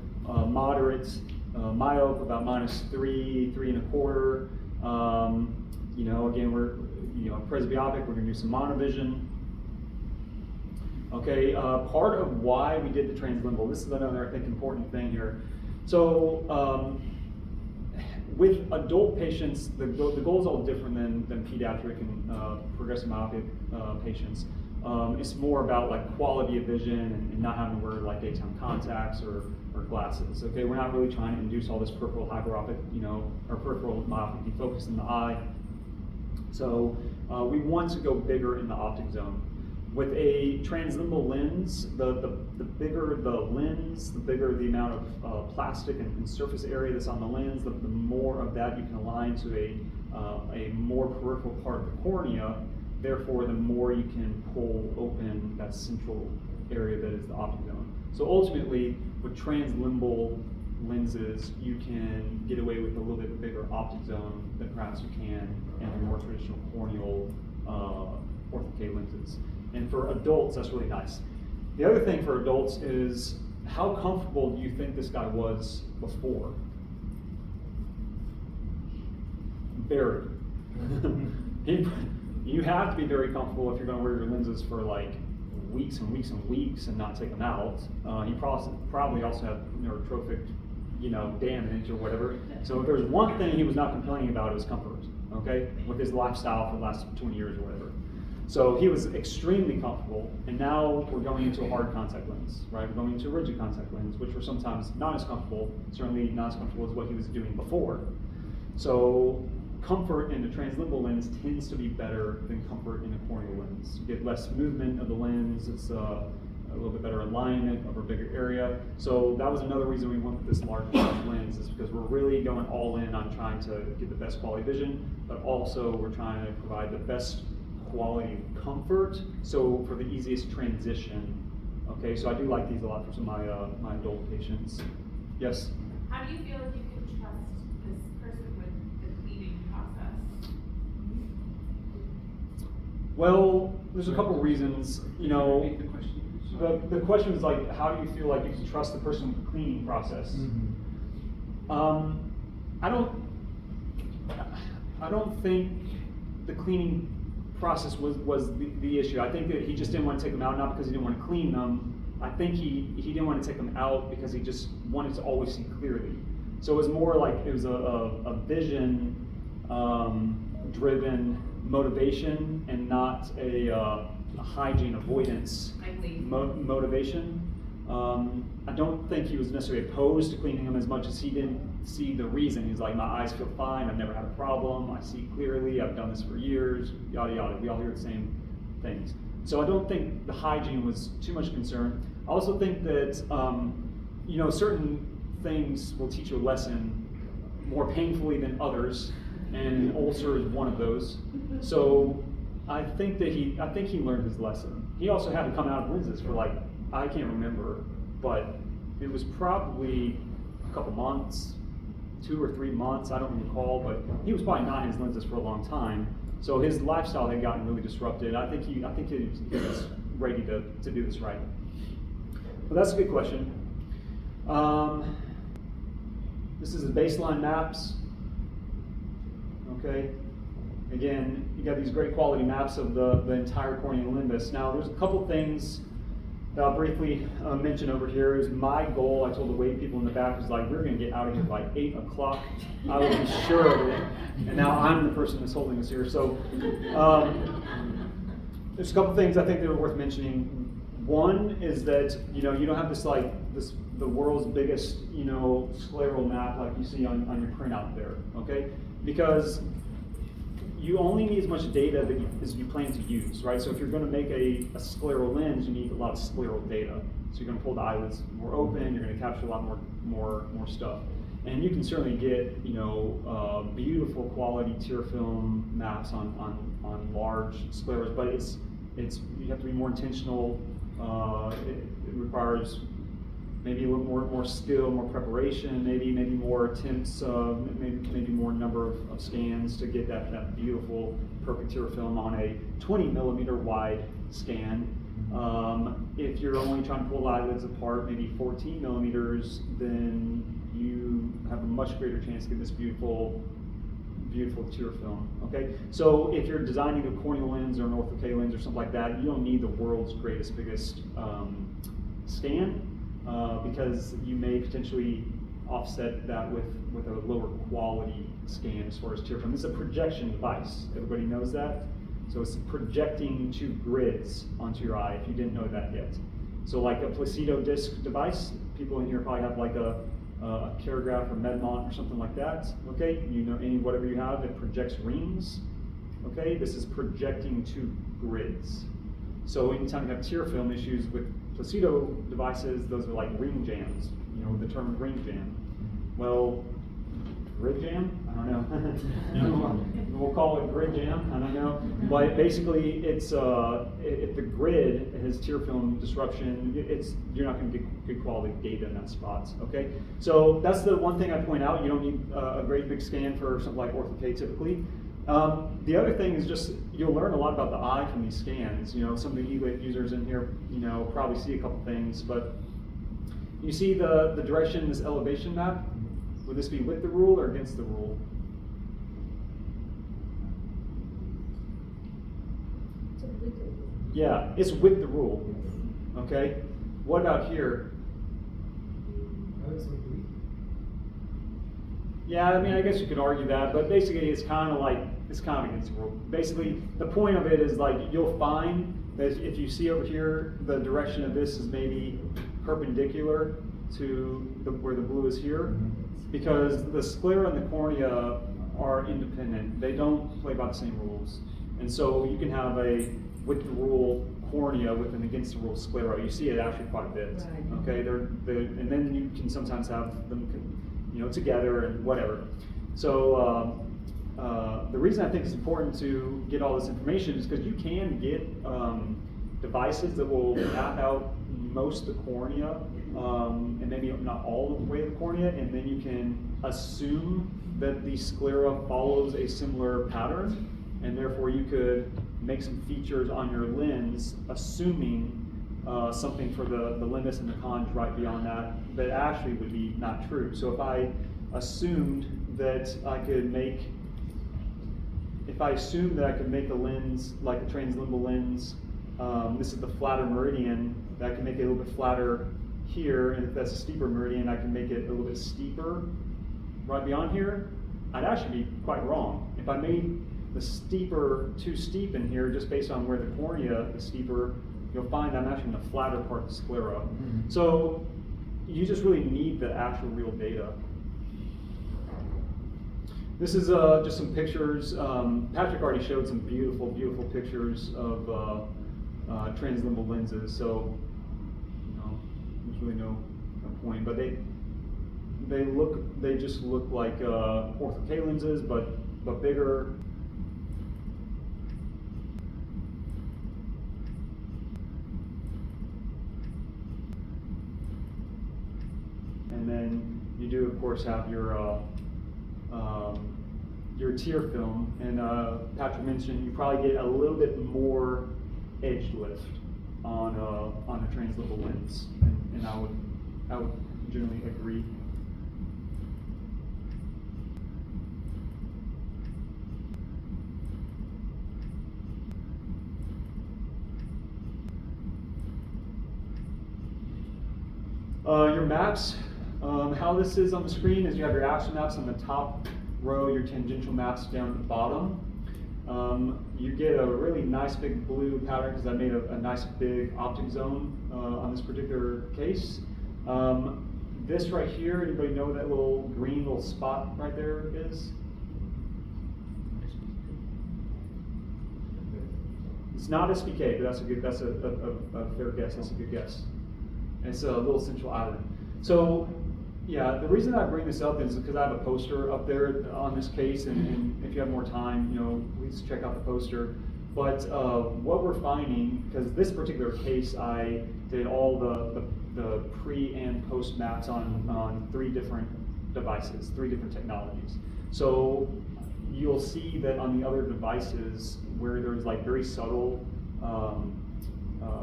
moderate myope, about -3, 3.25. You know, again, we're, you know, presbyopic, we're gonna do some monovision. Okay, part of why we did the translimbal, this is another, I think, important thing here. So, with adult patients, the goal is all different than pediatric and progressive myopia patients. It's more about like quality of vision and not having to wear like daytime contacts or glasses. Okay, we're not really trying to induce all this peripheral hyperopic, you know, or peripheral myopic defocus in the eye. So we want to go bigger in the optic zone. With a translimbal lens, the bigger the lens, the bigger the amount of plastic and surface area that's on the lens, the more of that you can align to a more peripheral part of the cornea. Therefore, the more you can pull open that central area that is the optic zone. So ultimately, with translimbal lenses, you can get away with a little bit bigger optic zone than perhaps you can in the more traditional corneal OrthoK lenses. And for adults, that's really nice. The other thing for adults is, how comfortable do you think this guy was before? Very. You have to be very comfortable if you're going to wear your lenses for like weeks and weeks and weeks and not take them out. He probably also had neurotrophic, you know, damage or whatever. So if there's one thing he was not complaining about, it was comfort. Okay, with his lifestyle for the last 20 years or whatever. So he was extremely comfortable, and now we're going into a hard contact lens, right? We're going into a rigid contact lens, which were sometimes not as comfortable, certainly not as comfortable as what he was doing before. So comfort in a translimbal lens tends to be better than comfort in a corneal lens. You get less movement of the lens, it's a little bit better alignment over a bigger area. So that was another reason we went with this larger lens, is because we're really going all in on trying to get the best quality vision, but also we're trying to provide the best quality comfort, so for the easiest transition. Okay, so I do like these a lot for some of my adult patients. Yes? How do you feel like you can trust this person with the cleaning process? Well, there's a couple reasons. You know, the question is like, how do you feel like you can trust the person with the cleaning process? I don't think the cleaning process was the issue. I think that he just didn't want to take them out, not because he didn't want to clean them. I think he didn't want to take them out because he just wanted to always see clearly. So it was more like it was a vision driven motivation and not a hygiene avoidance motivation. I don't think he was necessarily opposed to cleaning them as much as he didn't see the reason. He's like, my eyes feel fine, I've never had a problem, I see clearly, I've done this for years, yada yada. We all hear the same things. So I don't think the hygiene was too much concern. I also think that you know, certain things will teach you a lesson more painfully than others, and ulcer is one of those. So I think he learned his lesson. He also had to come out of lenses for like, I can't remember, but it was probably a couple months, 2 or 3 months, I don't recall, but he was probably not in his lenses for a long time. So his lifestyle had gotten really disrupted. I think he was ready to do this right. But that's a good question. This is the baseline maps. Okay. Again, you got these great quality maps of the entire corneal limbus. Now, there's a couple things that I'll briefly mention over here. Is my goal. I told the wait people in the back, was like, we're going to get out of here by 8 o'clock. I was sure of it. And now I'm the person that's holding us here. So there's a couple things I think that are worth mentioning. One is that, you know, you don't have the world's biggest, you know, scleral map like you see on your printout there, okay? Because you only need as much data as you plan to use, right? So if you're going to make a scleral lens, you need a lot of scleral data. So you're going to pull the eyelids more open, you're going to capture a lot more stuff. And you can certainly get, you know, beautiful quality tear film maps on large scleras, but it's you have to be more intentional. It requires maybe a little more skill, more preparation, maybe more attempts, maybe more number of scans to get that beautiful perfect tear film on a 20 millimeter wide scan. If you're only trying to pull eyelids apart, maybe 14 millimeters, then you have a much greater chance to get this beautiful tear film. Okay, so if you're designing a corneal lens or an OrthoK lens or something like that, you don't need the world's biggest scan. Because you may potentially offset that with a lower quality scan as far as tear film. It's a projection device. Everybody knows that. So it's projecting 2 grids onto your eye, if you didn't know that yet. So like a Placido disc device, people in here probably have like a Caragraph or Medmont or something like that. Okay, you know, whatever you have, it projects rings. Okay, this is projecting 2 grids. So anytime you have tear film issues with Placido devices, those are like ring jams, you know, the term ring jam. Well, grid jam? I don't know. We'll call it grid jam, I don't know. But basically, it's if the grid has tear film disruption, you're not going to get good quality data in that spot, okay? So that's the one thing I point out. You don't need a great big scan for something like OrthoK typically. The other thing is just, you'll learn a lot about the eye from these scans. You know, some of the Eaglet users in here, you know, probably see a couple things, but you see the direction in this elevation map? Would this be with the rule or against the rule? Yeah, it's with the rule, okay? What about here? Yeah, I mean, I guess you could argue that, but basically it's kind of against the rule. Basically, the point of it is like, you'll find that if you see over here, the direction of this is maybe perpendicular to where the blue is here, because the sclera in the cornea are independent. They don't play by the same rules. And so you can have a with the rule cornea with an against the rule sclera. You see it actually quite a bit. Right. Okay, and then you can sometimes have them, you know, together and whatever. So the reason I think it's important to get all this information is because you can get devices that will map out most of the cornea, and maybe not all of the way of the cornea, and then you can assume that the sclera follows a similar pattern, and therefore you could make some features on your lens, assuming something for the limbus and the cons right beyond that, that actually would be not true. So if I assumed that I could make, a lens like a translimbal lens, this is the flatter meridian, that I can make it a little bit flatter here, and if that's a steeper meridian, I can make it a little bit steeper right beyond here, I'd actually be quite wrong. If I made the steeper too steep in here, just based on where the cornea is steeper, you'll find I'm actually in the flatter part of the sclera. Mm-hmm. So you just really need the actual real data. This is just some pictures. Patrick already showed some beautiful, beautiful pictures of translimbal lenses. So, you know, there's really no point. But they just look like OrthoK lenses, but bigger. And then you do, of course, have your tear film, and Patrick mentioned you probably get a little bit more edge lift on a translimbal lens, and I would generally agree. Your maps, how this is on the screen is you have your action maps on the top row, your tangential maps down at the bottom. You get a really nice big blue pattern because I made a nice big optic zone on this particular case. This right here, anybody know what that little green little spot right there is? It's not SPK, but that's a fair guess. That's a good guess. It's a little central island. So, yeah, the reason I bring this up is because I have a poster up there on this case, and if you have more time, you know, please check out the poster. But what we're finding, because this particular case, I did all the pre and post maps on 3 different devices, 3 different technologies. So you'll see that on the other devices where there's like very subtle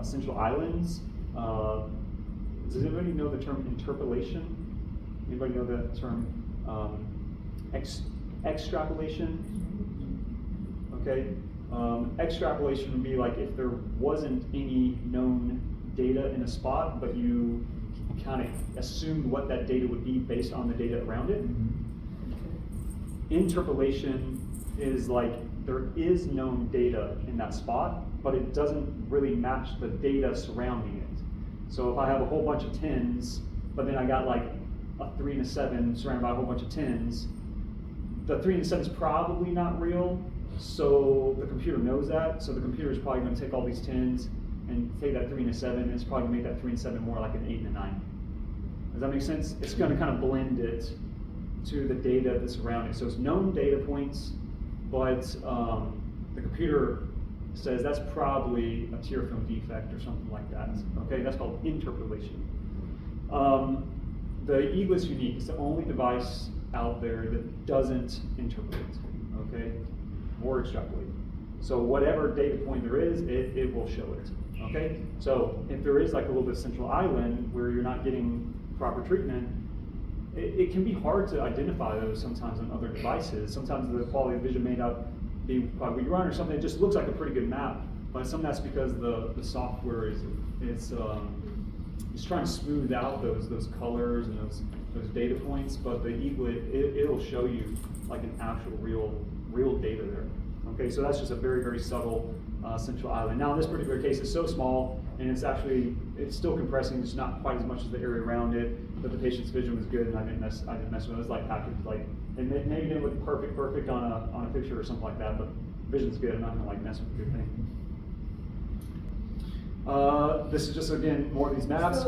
central islands. Does anybody know the term interpolation? Anybody know the term extrapolation? Okay. Extrapolation would be like if there wasn't any known data in a spot, but you kind of assumed what that data would be based on the data around it. Interpolation is like there is known data in that spot, but it doesn't really match the data surrounding it. So if I have a whole bunch of 10s, but then I got like a 3 and a 7 surrounded by a whole bunch of 10s, the 3 and a 7 is probably not real, so the computer knows that, so the computer is probably going to take all these 10s and take that 3 and a 7, and it's probably going to make that 3 and 7 more like an 8 and a 9. Does that make sense? It's going to kind of blend it to the data that's around it. So it's known data points, but the computer says that's probably a tear film defect or something like that. Okay, that's called interpolation. The Eaglet's unique. It's the only device out there that doesn't interpolate, okay, or extrapolate. So whatever data point there is, it will show it. Okay, so if there is like a little bit of central island where you're not getting proper treatment, it can be hard to identify those sometimes on other devices. Sometimes the quality of vision may not be what you run or something. It just looks like a pretty good map, but some that's because the software is trying to smooth out those colors and those data points. But the Eaglet, it'll show you like an actual real data there. Okay, so that's just a very, very subtle central island. Now in this particular case, it's so small, and it's still compressing, just not quite as much as the area around it, but the patient's vision was good, and I didn't mess with it. It was like Patrick, like And maybe it didn't look perfect on a picture or something like that, but vision's good. I'm not gonna like mess with the good thing. This is just again more of these maps.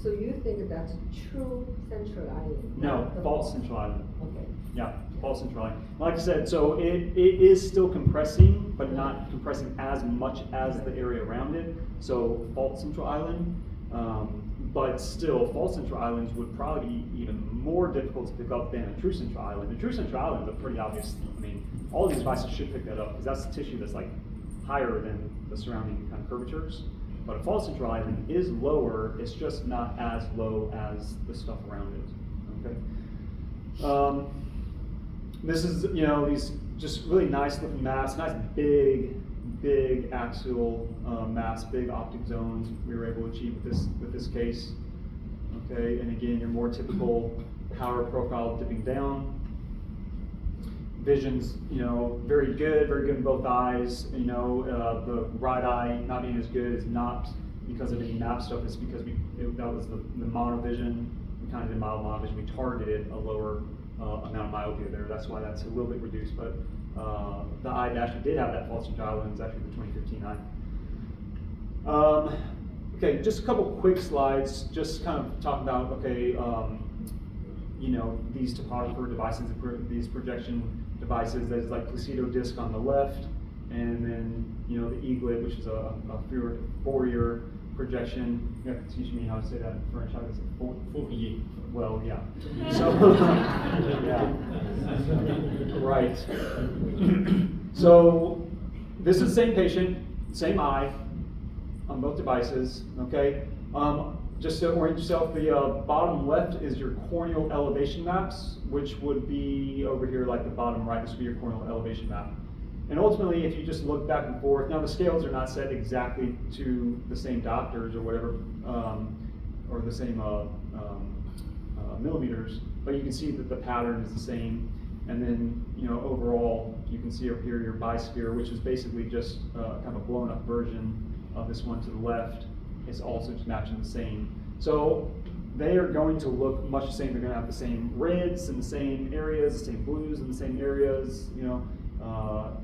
So you think that's true central island? No, false central island. Okay. Yeah, false central island. Like I said, so it is still compressing, but not compressing as much as the area around it. So false central island, but still, false central islands would probably be even more difficult to pick up than a true central island. A true central island is a pretty obvious. I mean, all these devices should pick that up because that's the tissue that's like higher than the surrounding kind of curvatures. But a false central island is lower, it's just not as low as the stuff around it, okay? This is, you know, these just really nice looking maps, nice big axial maps, big optic zones we were able to achieve with this case, okay? And again, your more typical power profile dipping down. Vision's, you know, very good in both eyes. You know, the right eye not being as good is not because of any map stuff. It's because that was the monovision. We kind of did mild monovision. We targeted a lower amount of myopia there. That's why that's a little bit reduced. But the eye that actually did have that false central island is actually the 2015 eye. Okay, just a couple quick slides. Just kind of talking about you know, these topographer devices, these projection devices. There's like Placido disc on the left, and then, you know, the Eaglet, which is a Fourier projection. You have to teach me how to say that in French. How to say Fourier. Well, yeah. So, yeah. Right. So, this is the same patient, same eye, on both devices. Okay. Just to orient yourself, the bottom left is your corneal elevation maps, which would be over here like the bottom right. This would be your corneal elevation map. And ultimately, if you just look back and forth, now the scales are not set exactly to the same doctors or whatever, or the same millimeters, but you can see that the pattern is the same. And then, you know, overall, you can see over here your bisphere, which is basically just kind of a blown up version of this one to the left. It's also just matching the same. So they are going to look much the same. They're going to have the same reds in the same areas, the same blues in the same areas. You know,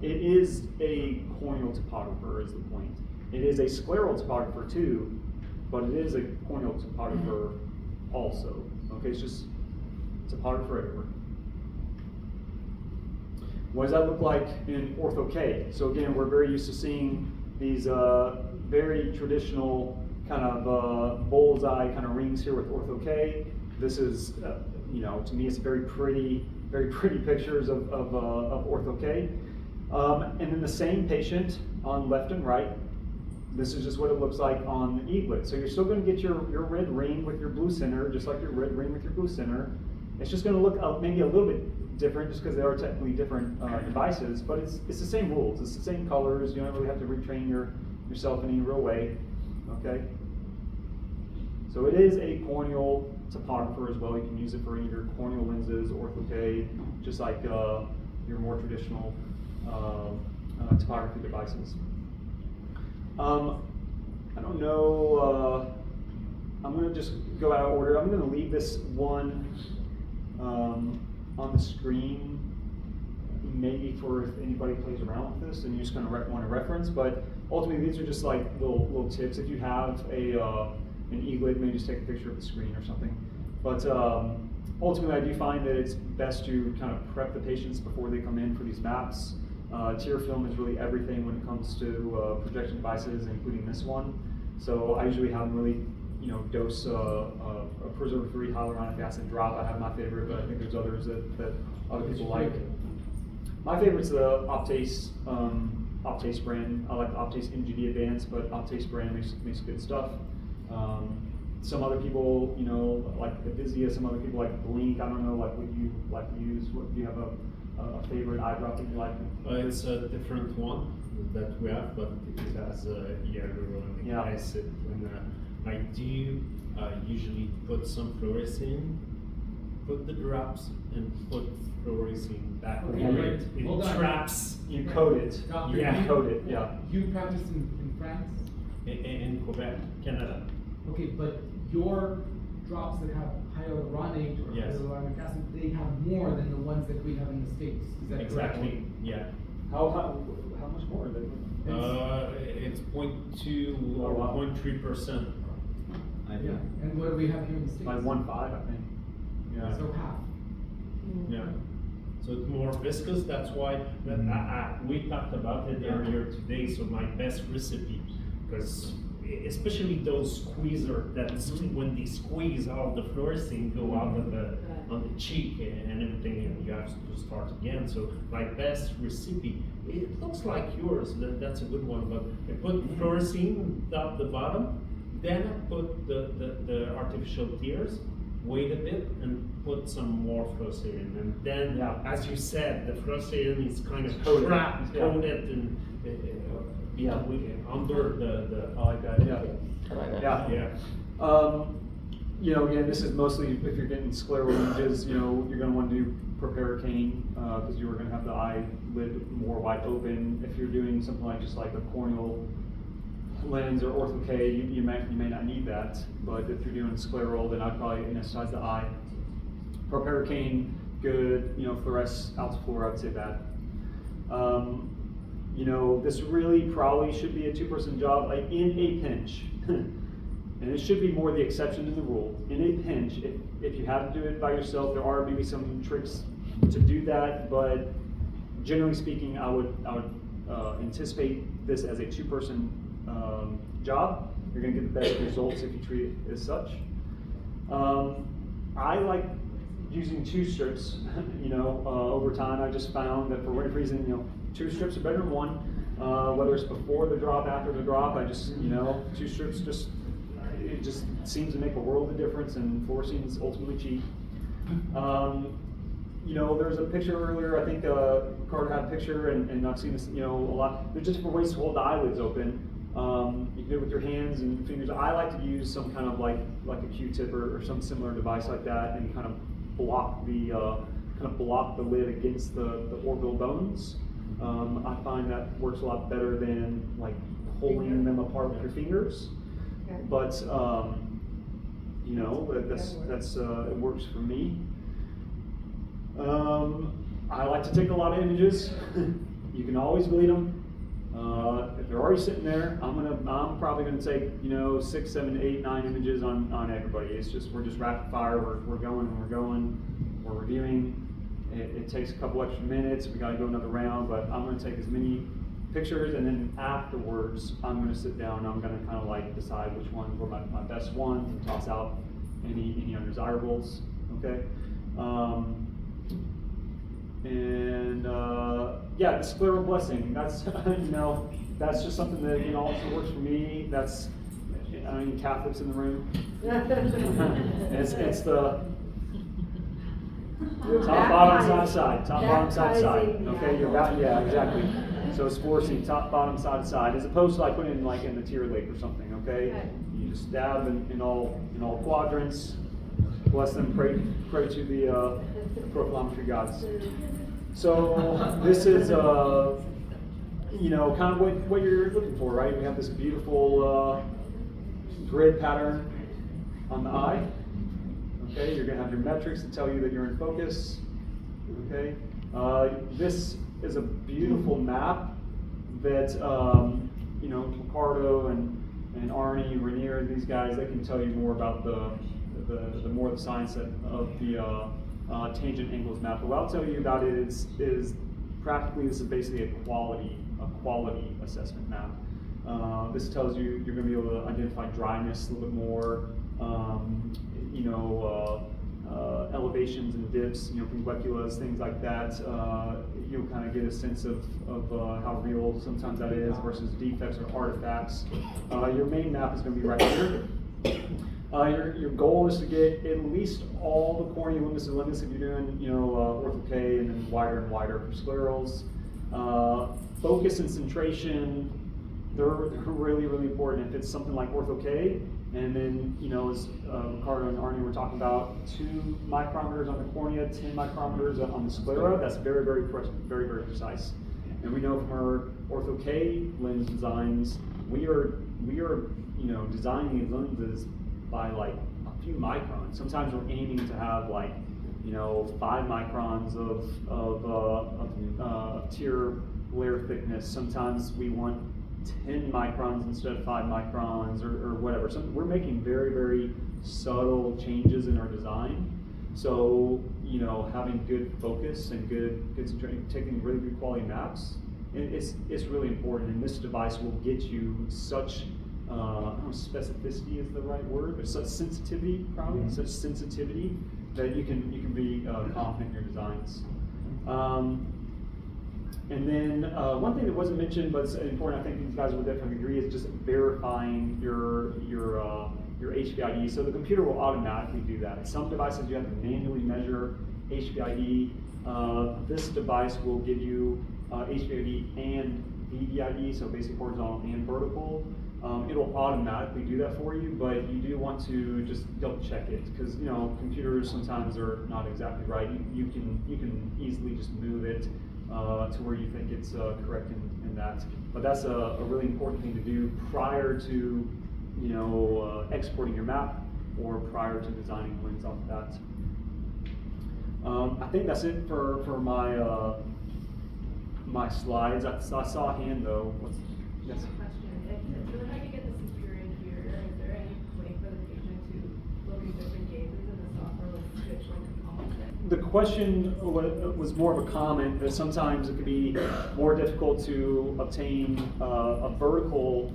it is a corneal topographer is the point. It is a scleral topographer too, but it is a corneal topographer also. Okay, it's just topographer everywhere. What does that look like in OrthoK? So again, we're very used to seeing these very traditional kind of bullseye kind of rings here with OrthoK. This is, you know, to me, it's very pretty pictures of OrthoK. And then the same patient on left and right. This is just what it looks like on the Eaglet. So you're still going to get your red ring with your blue center, just like your red ring with your blue center. It's just going to look maybe a little bit different, just because they are technically different devices. But it's the same rules. It's the same colors. You don't really have to retrain yourself in any real way. Okay. So it is a corneal topographer as well. You can use it for either corneal lenses, OrthoK, just like your more traditional topography devices. I don't know. I'm going to just go out of order. I'm going to leave this one on the screen, maybe for if anybody plays around with this and you're just going to want to reference. But ultimately, these are just like little tips. If you have an Eaglet, maybe just take a picture of the screen or something. But ultimately, I do find that it's best to kind of prep the patients before they come in for these maps. Tear film is really everything when it comes to projection devices, including this one. So I usually have them really, you know, dose a preservative-free hyaluronic acid drop. I have my favorite, but I think there's others that other people like. My favorite's the Optase brand. I like the Optase MGD Advanced, but Optase brand makes good stuff. Some other people, you know, like the Vizia. Some other people like Blink. I don't know, like what you like to use. What do you have a favorite eye drop that you like? It's a different one that we have, but it has hyaluronic acid. And I do usually put some fluorescein, put the drops, and put fluorescein back on it. Hold It on. traps. You coat it. Doctor, Yeah. You coat it. Yeah. You practice in France? In Quebec, Canada. Okay, but your drops that have hyaluronic or Yes. hyaluronic acid, they have more than the ones that we have in the States. Is that Exactly, correct? yeah. How much more? It's 0.2 or Oh, wow. 0.3%. Yeah, and what do we have here in the States? Like 1.5, I think. Yeah. So half. Yeah. So it's more viscous, that's why we talked about it earlier today, so my best recipe, because especially those squeezer that when they squeeze all the fluorescein go out of on the cheek and everything, and you have to start again. So my best recipe, it looks like yours, that's a good one, but I put fluorescein top the bottom, then I put the artificial tears, wait a bit and put some more fluorescein, and then as you said, the fluorescein is kind of Coated. trapped, Yeah. coated and under the I like that, yeah. I like that. Yeah. You know, again, this is mostly if you're getting scleral images, you know, you're going to want to do proparacaine because you are going to have the eyelid more wide open. If you're doing something like just like a corneal lens or OrthoK, you may not need that. But if you're doing scleral, then I'd probably anesthetize the eye. Proparacaine, good. You know, fluoresce, altifluor, I'd say that. You know, this really probably should be a two-person job, like in a pinch. And it should be more the exception than the rule. In a pinch, if you have to do it by yourself, there are maybe some tricks to do that, but generally speaking, I would anticipate this as a two-person job. You're going to get the best results if you treat it as such. I like using two strips. You know, over time, I just found that for whatever reason, you know, two strips are better than one. Whether it's before the drop, after the drop, I just, you know, two strips it just seems to make a world of difference, and fluorescein is ultimately cheap. You know, there's a picture earlier, I think Ricardo had a picture, and I've seen this, you know, a lot. There's just different ways to hold the eyelids open. You can do it with your hands and fingers. I like to use some kind of like a Q-tip or some similar device like that, and kind of block the lid against the orbital bones. I find that works a lot better than like holding them apart with your fingers. Okay. But you know, that's it works for me. I like to take a lot of images. You can always delete them. If they're already sitting there, I'm probably gonna take, you know, 6, 7, 8, 9 images on everybody. It's just we're just rapid fire. We're going. We're reviewing. It takes a couple extra minutes. We got to go another round, but I'm going to take as many pictures, and then afterwards, I'm going to sit down and I'm going to kind of like decide which ones were my best ones and toss out any undesirables. Okay. Yeah, the scleral blessing. That's you know, that's just something that, you know, also works for me. That's, I mean, Catholics in the room. It's the top, bottom, side. Top, bottom, side. Okay, you're about, yeah, exactly. So it's fluorescein, top, bottom, side, as opposed to like putting it in like in the tear lake or something. Okay, you just dab in all quadrants. Bless them. Pray to the Profilometry gods. So this is you know, kind of what you're looking for, right? We have this beautiful grid pattern on the eye. Okay, you're going to have your metrics to tell you that you're in focus. Okay, this is a beautiful map that you know, Ricardo and Arnie, Rainier, these guys, they can tell you more about the more the science of the tangent angles map. But what I'll tell you about it is practically this is basically a quality assessment map. This tells you you're going to be able to identify dryness a little bit more. You know, elevations and dips, you know, convecculas, things like that. You'll kind of get a sense of how real sometimes that is versus defects or artifacts. Your main map is going to be right here. Your goal is to get at least all the cornea limits if you're doing, you know, OrthoK, and then wider and wider for sclerals. Focus and centration, they're really, really important. If it's something like OrthoK, and then, you know, as Ricardo and Arnie were talking about, 2 micrometers on the cornea, 10 micrometers on the sclera, that's very, very precise. And we know from our OrthoK lens designs, we are, you know, designing these lenses by like few microns. Sometimes we're aiming to have like, 5 microns of tear layer thickness. Sometimes we want 10 microns instead of 5 microns or whatever. So we're making very, very subtle changes in our design. So, having good focus and taking really good quality maps, it's really important. And this device will get you such, I don't know if specificity is the right word, but such sensitivity, probably, such sensitivity that you can be confident in your designs. And then one thing that wasn't mentioned, but it's important, I think these guys will definitely agree, is just verifying your HVID. So the computer will automatically do that. Some devices you have to manually measure HVID. This device will give you HVID and VBID, so basic horizontal and vertical. It'll automatically do that for you, but you do want to just double check it, because computers sometimes are not exactly right. You can easily just move it to where you think it's correct in that. But that's a really important thing to do prior to exporting your map or prior to designing lens off of that. I think that's it for my my slides. I saw a hand though. Yes. Question: if you're trying to get the secure in here, is there any way for the patient to look at different gazes and the software will switch like components? The question was more of a comment that sometimes it could be more difficult to obtain the vertical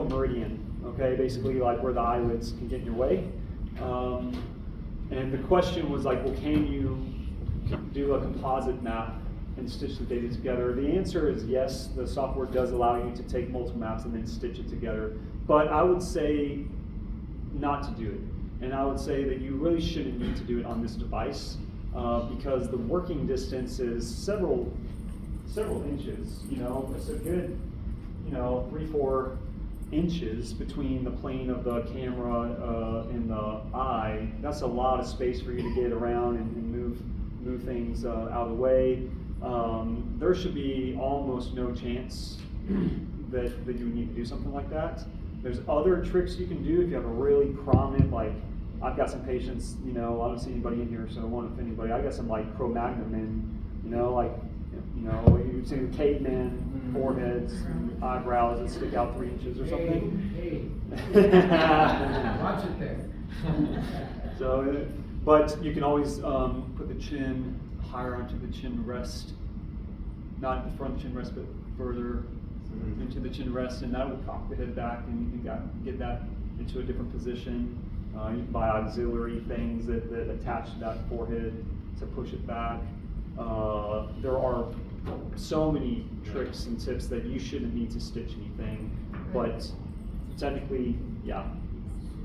meridian. Okay, basically like where the eyelids can get in your way. And the question was like, well, can you do a composite map and stitch the data together? The answer is yes. The software does allow you to take multiple maps and then stitch it together. But I would say not to do it. And I would say that you really shouldn't need to do it on this device because the working distance is several inches. It's a good 3-4 inches between the plane of the camera and the eye. That's a lot of space for you to get around and move things out of the way. There should be almost no chance that you would need to do something like that. There's other tricks you can do if you have a really prominent, like I've got some patients, I don't see anybody in here, so I won't offend anybody. I got some like Cro-Magnon men, you've seen the caveman foreheads and eyebrows that stick out 3 inches or something. Hey. Watch it there. So, but you can always put the chin higher onto the chin rest, not the front chin rest, but further into the chin rest, and that will cock the head back and get that into a different position. You can buy auxiliary things that attach to that forehead to push it back. There are so many tricks and tips that you shouldn't need to stitch anything, but technically, yeah.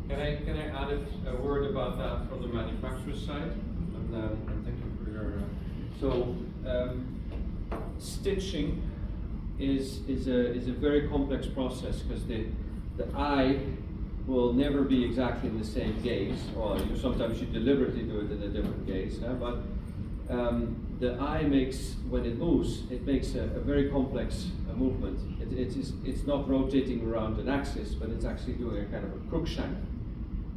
Can I add a word about that from the manufacturer's side? And thank you for your. So stitching is a very complex process because the eye will never be exactly in the same gaze, or sometimes you deliberately do it in a different gaze. But the eye makes, when it moves, it makes a very complex movement. It's not rotating around an axis, but it's actually doing a kind of a crookshank.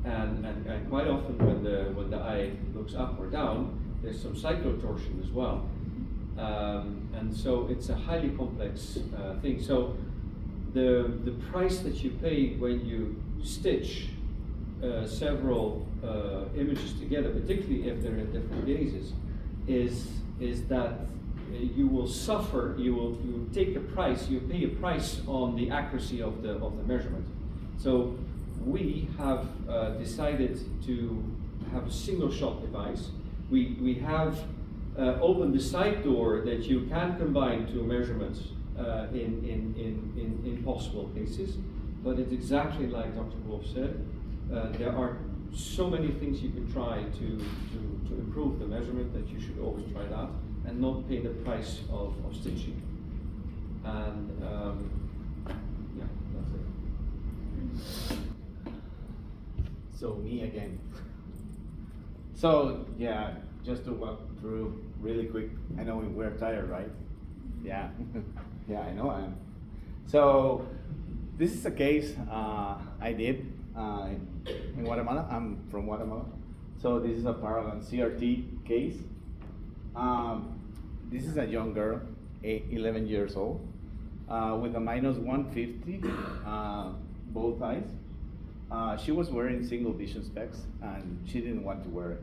And quite often when the eye looks up or down, there's some cyclotorsion as well. And so it's a highly complex thing. So the price that you pay when you stitch several images together, particularly if they're in different gazes, is that you will suffer. You will take a price. You pay a price on the accuracy of the measurement. So we have decided to have a single shot device. We have opened the side door that you can combine two measurements in possible cases, but it's exactly like Dr. Wolf said. There are so many things you can try to improve the measurement that you should always try that and not pay the price of stitching. And yeah, that's it. So me again. So yeah, just to walk through really quick. I know we're tired, right? Yeah, yeah, I know I am. So this is a case I did in Guatemala. I'm from Guatemala. So this is a Paragon CRT case. This is a young girl, 11 years old, with a -150, both eyes. She was wearing single vision specs and she didn't want to wear it.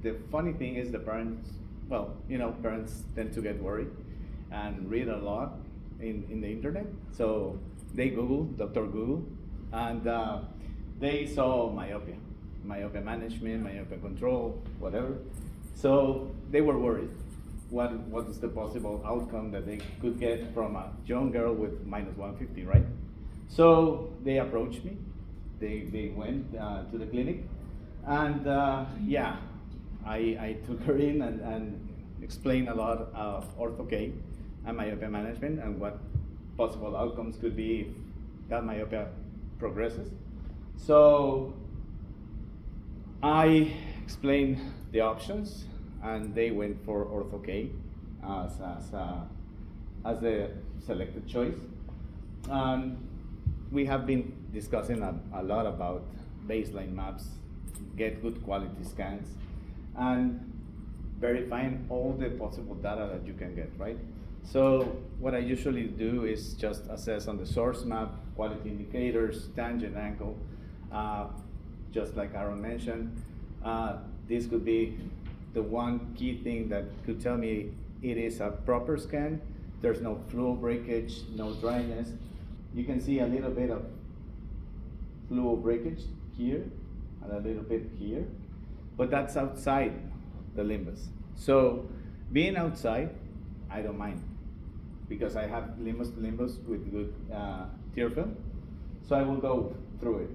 The funny thing is the parents, well, you know, parents tend to get worried and read a lot in the internet. So they Googled, Dr. Google, and they saw myopia management, myopia control, whatever. So they were worried. What is the possible outcome that they could get from a young girl with -150, right? So they approached me. They went to the clinic, and yeah, I took her in and explained a lot of OrthoK and myopia management and what possible outcomes could be if that myopia progresses. So I explained the options, and they went for OrthoK as the selected choice. We have been discussing a lot about baseline maps, get good quality scans, and verifying all the possible data that you can get, right? So what I usually do is just assess on the source map, quality indicators, tangent angle, just like Aaron mentioned. This could be the one key thing that could tell me it is a proper scan. There's no fluo breakage, no dryness. You can see a little bit of fluo breakage here and a little bit here, but that's outside the limbus. So being outside, I don't mind because I have limbus to limbus with good tear film, so I will go through it.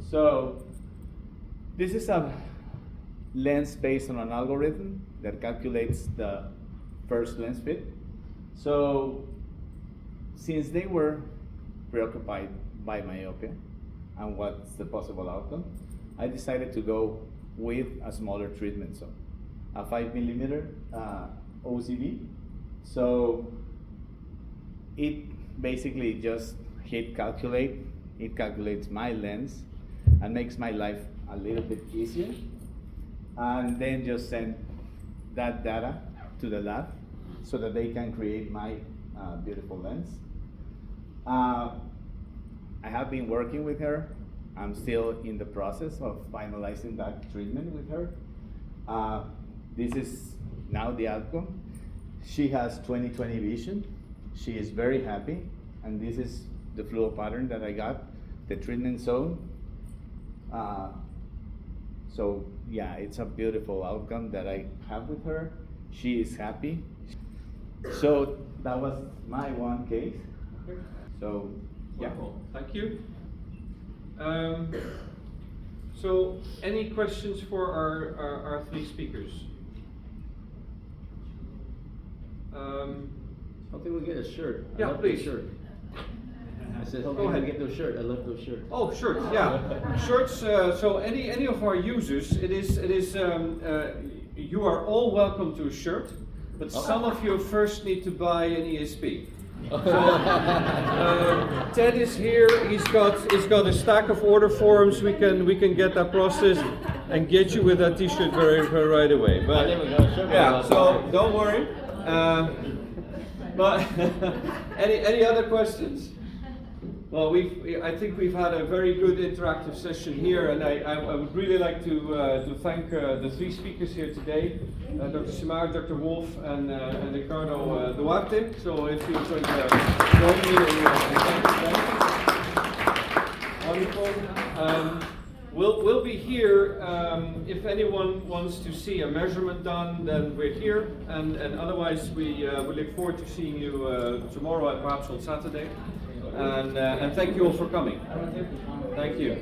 So this is a lens based on an algorithm that calculates the first lens fit. So since they were preoccupied by myopia and what's the possible outcome, I decided to go with a smaller treatment zone, a 5mm OCD. So it basically just hit calculate. It calculates my lens and makes my life a little bit easier, and then just send that data to the lab so that they can create my beautiful lens. I have been working with her. I'm still in the process of finalizing that treatment with her. This is now the outcome. She has 20/20 vision. She is very happy, and this is the fluo pattern that I got, the treatment zone. So yeah, it's a beautiful outcome that I have with her. She is happy. So that was my one case. So yeah. Wonderful. Thank you. So any questions for our three speakers? I think we'll get a shirt. I Yeah, love please. the shirt. I said, Go hopefully ahead. we get those shirts. I love those shirts. Oh, shirts, yeah. Shirts, so any of our users, it is you are all welcome to a shirt, but some of you first need to buy an ESP. So, Ted is here, he's got a stack of order forms, we can get that processed and get you with that t-shirt very right away. But yeah, so don't worry. But any other questions? Well, I think we've had a very good interactive session here, and I would really like to thank the three speakers here today, Dr. Simard, Dr. Wolf, and Ricardo Duarte. So if you could join me in thanking them. Wonderful. We'll be here. If anyone wants to see a measurement done, then we're here, and otherwise we look forward to seeing you tomorrow and perhaps on Saturday. And thank you all for coming. Thank you.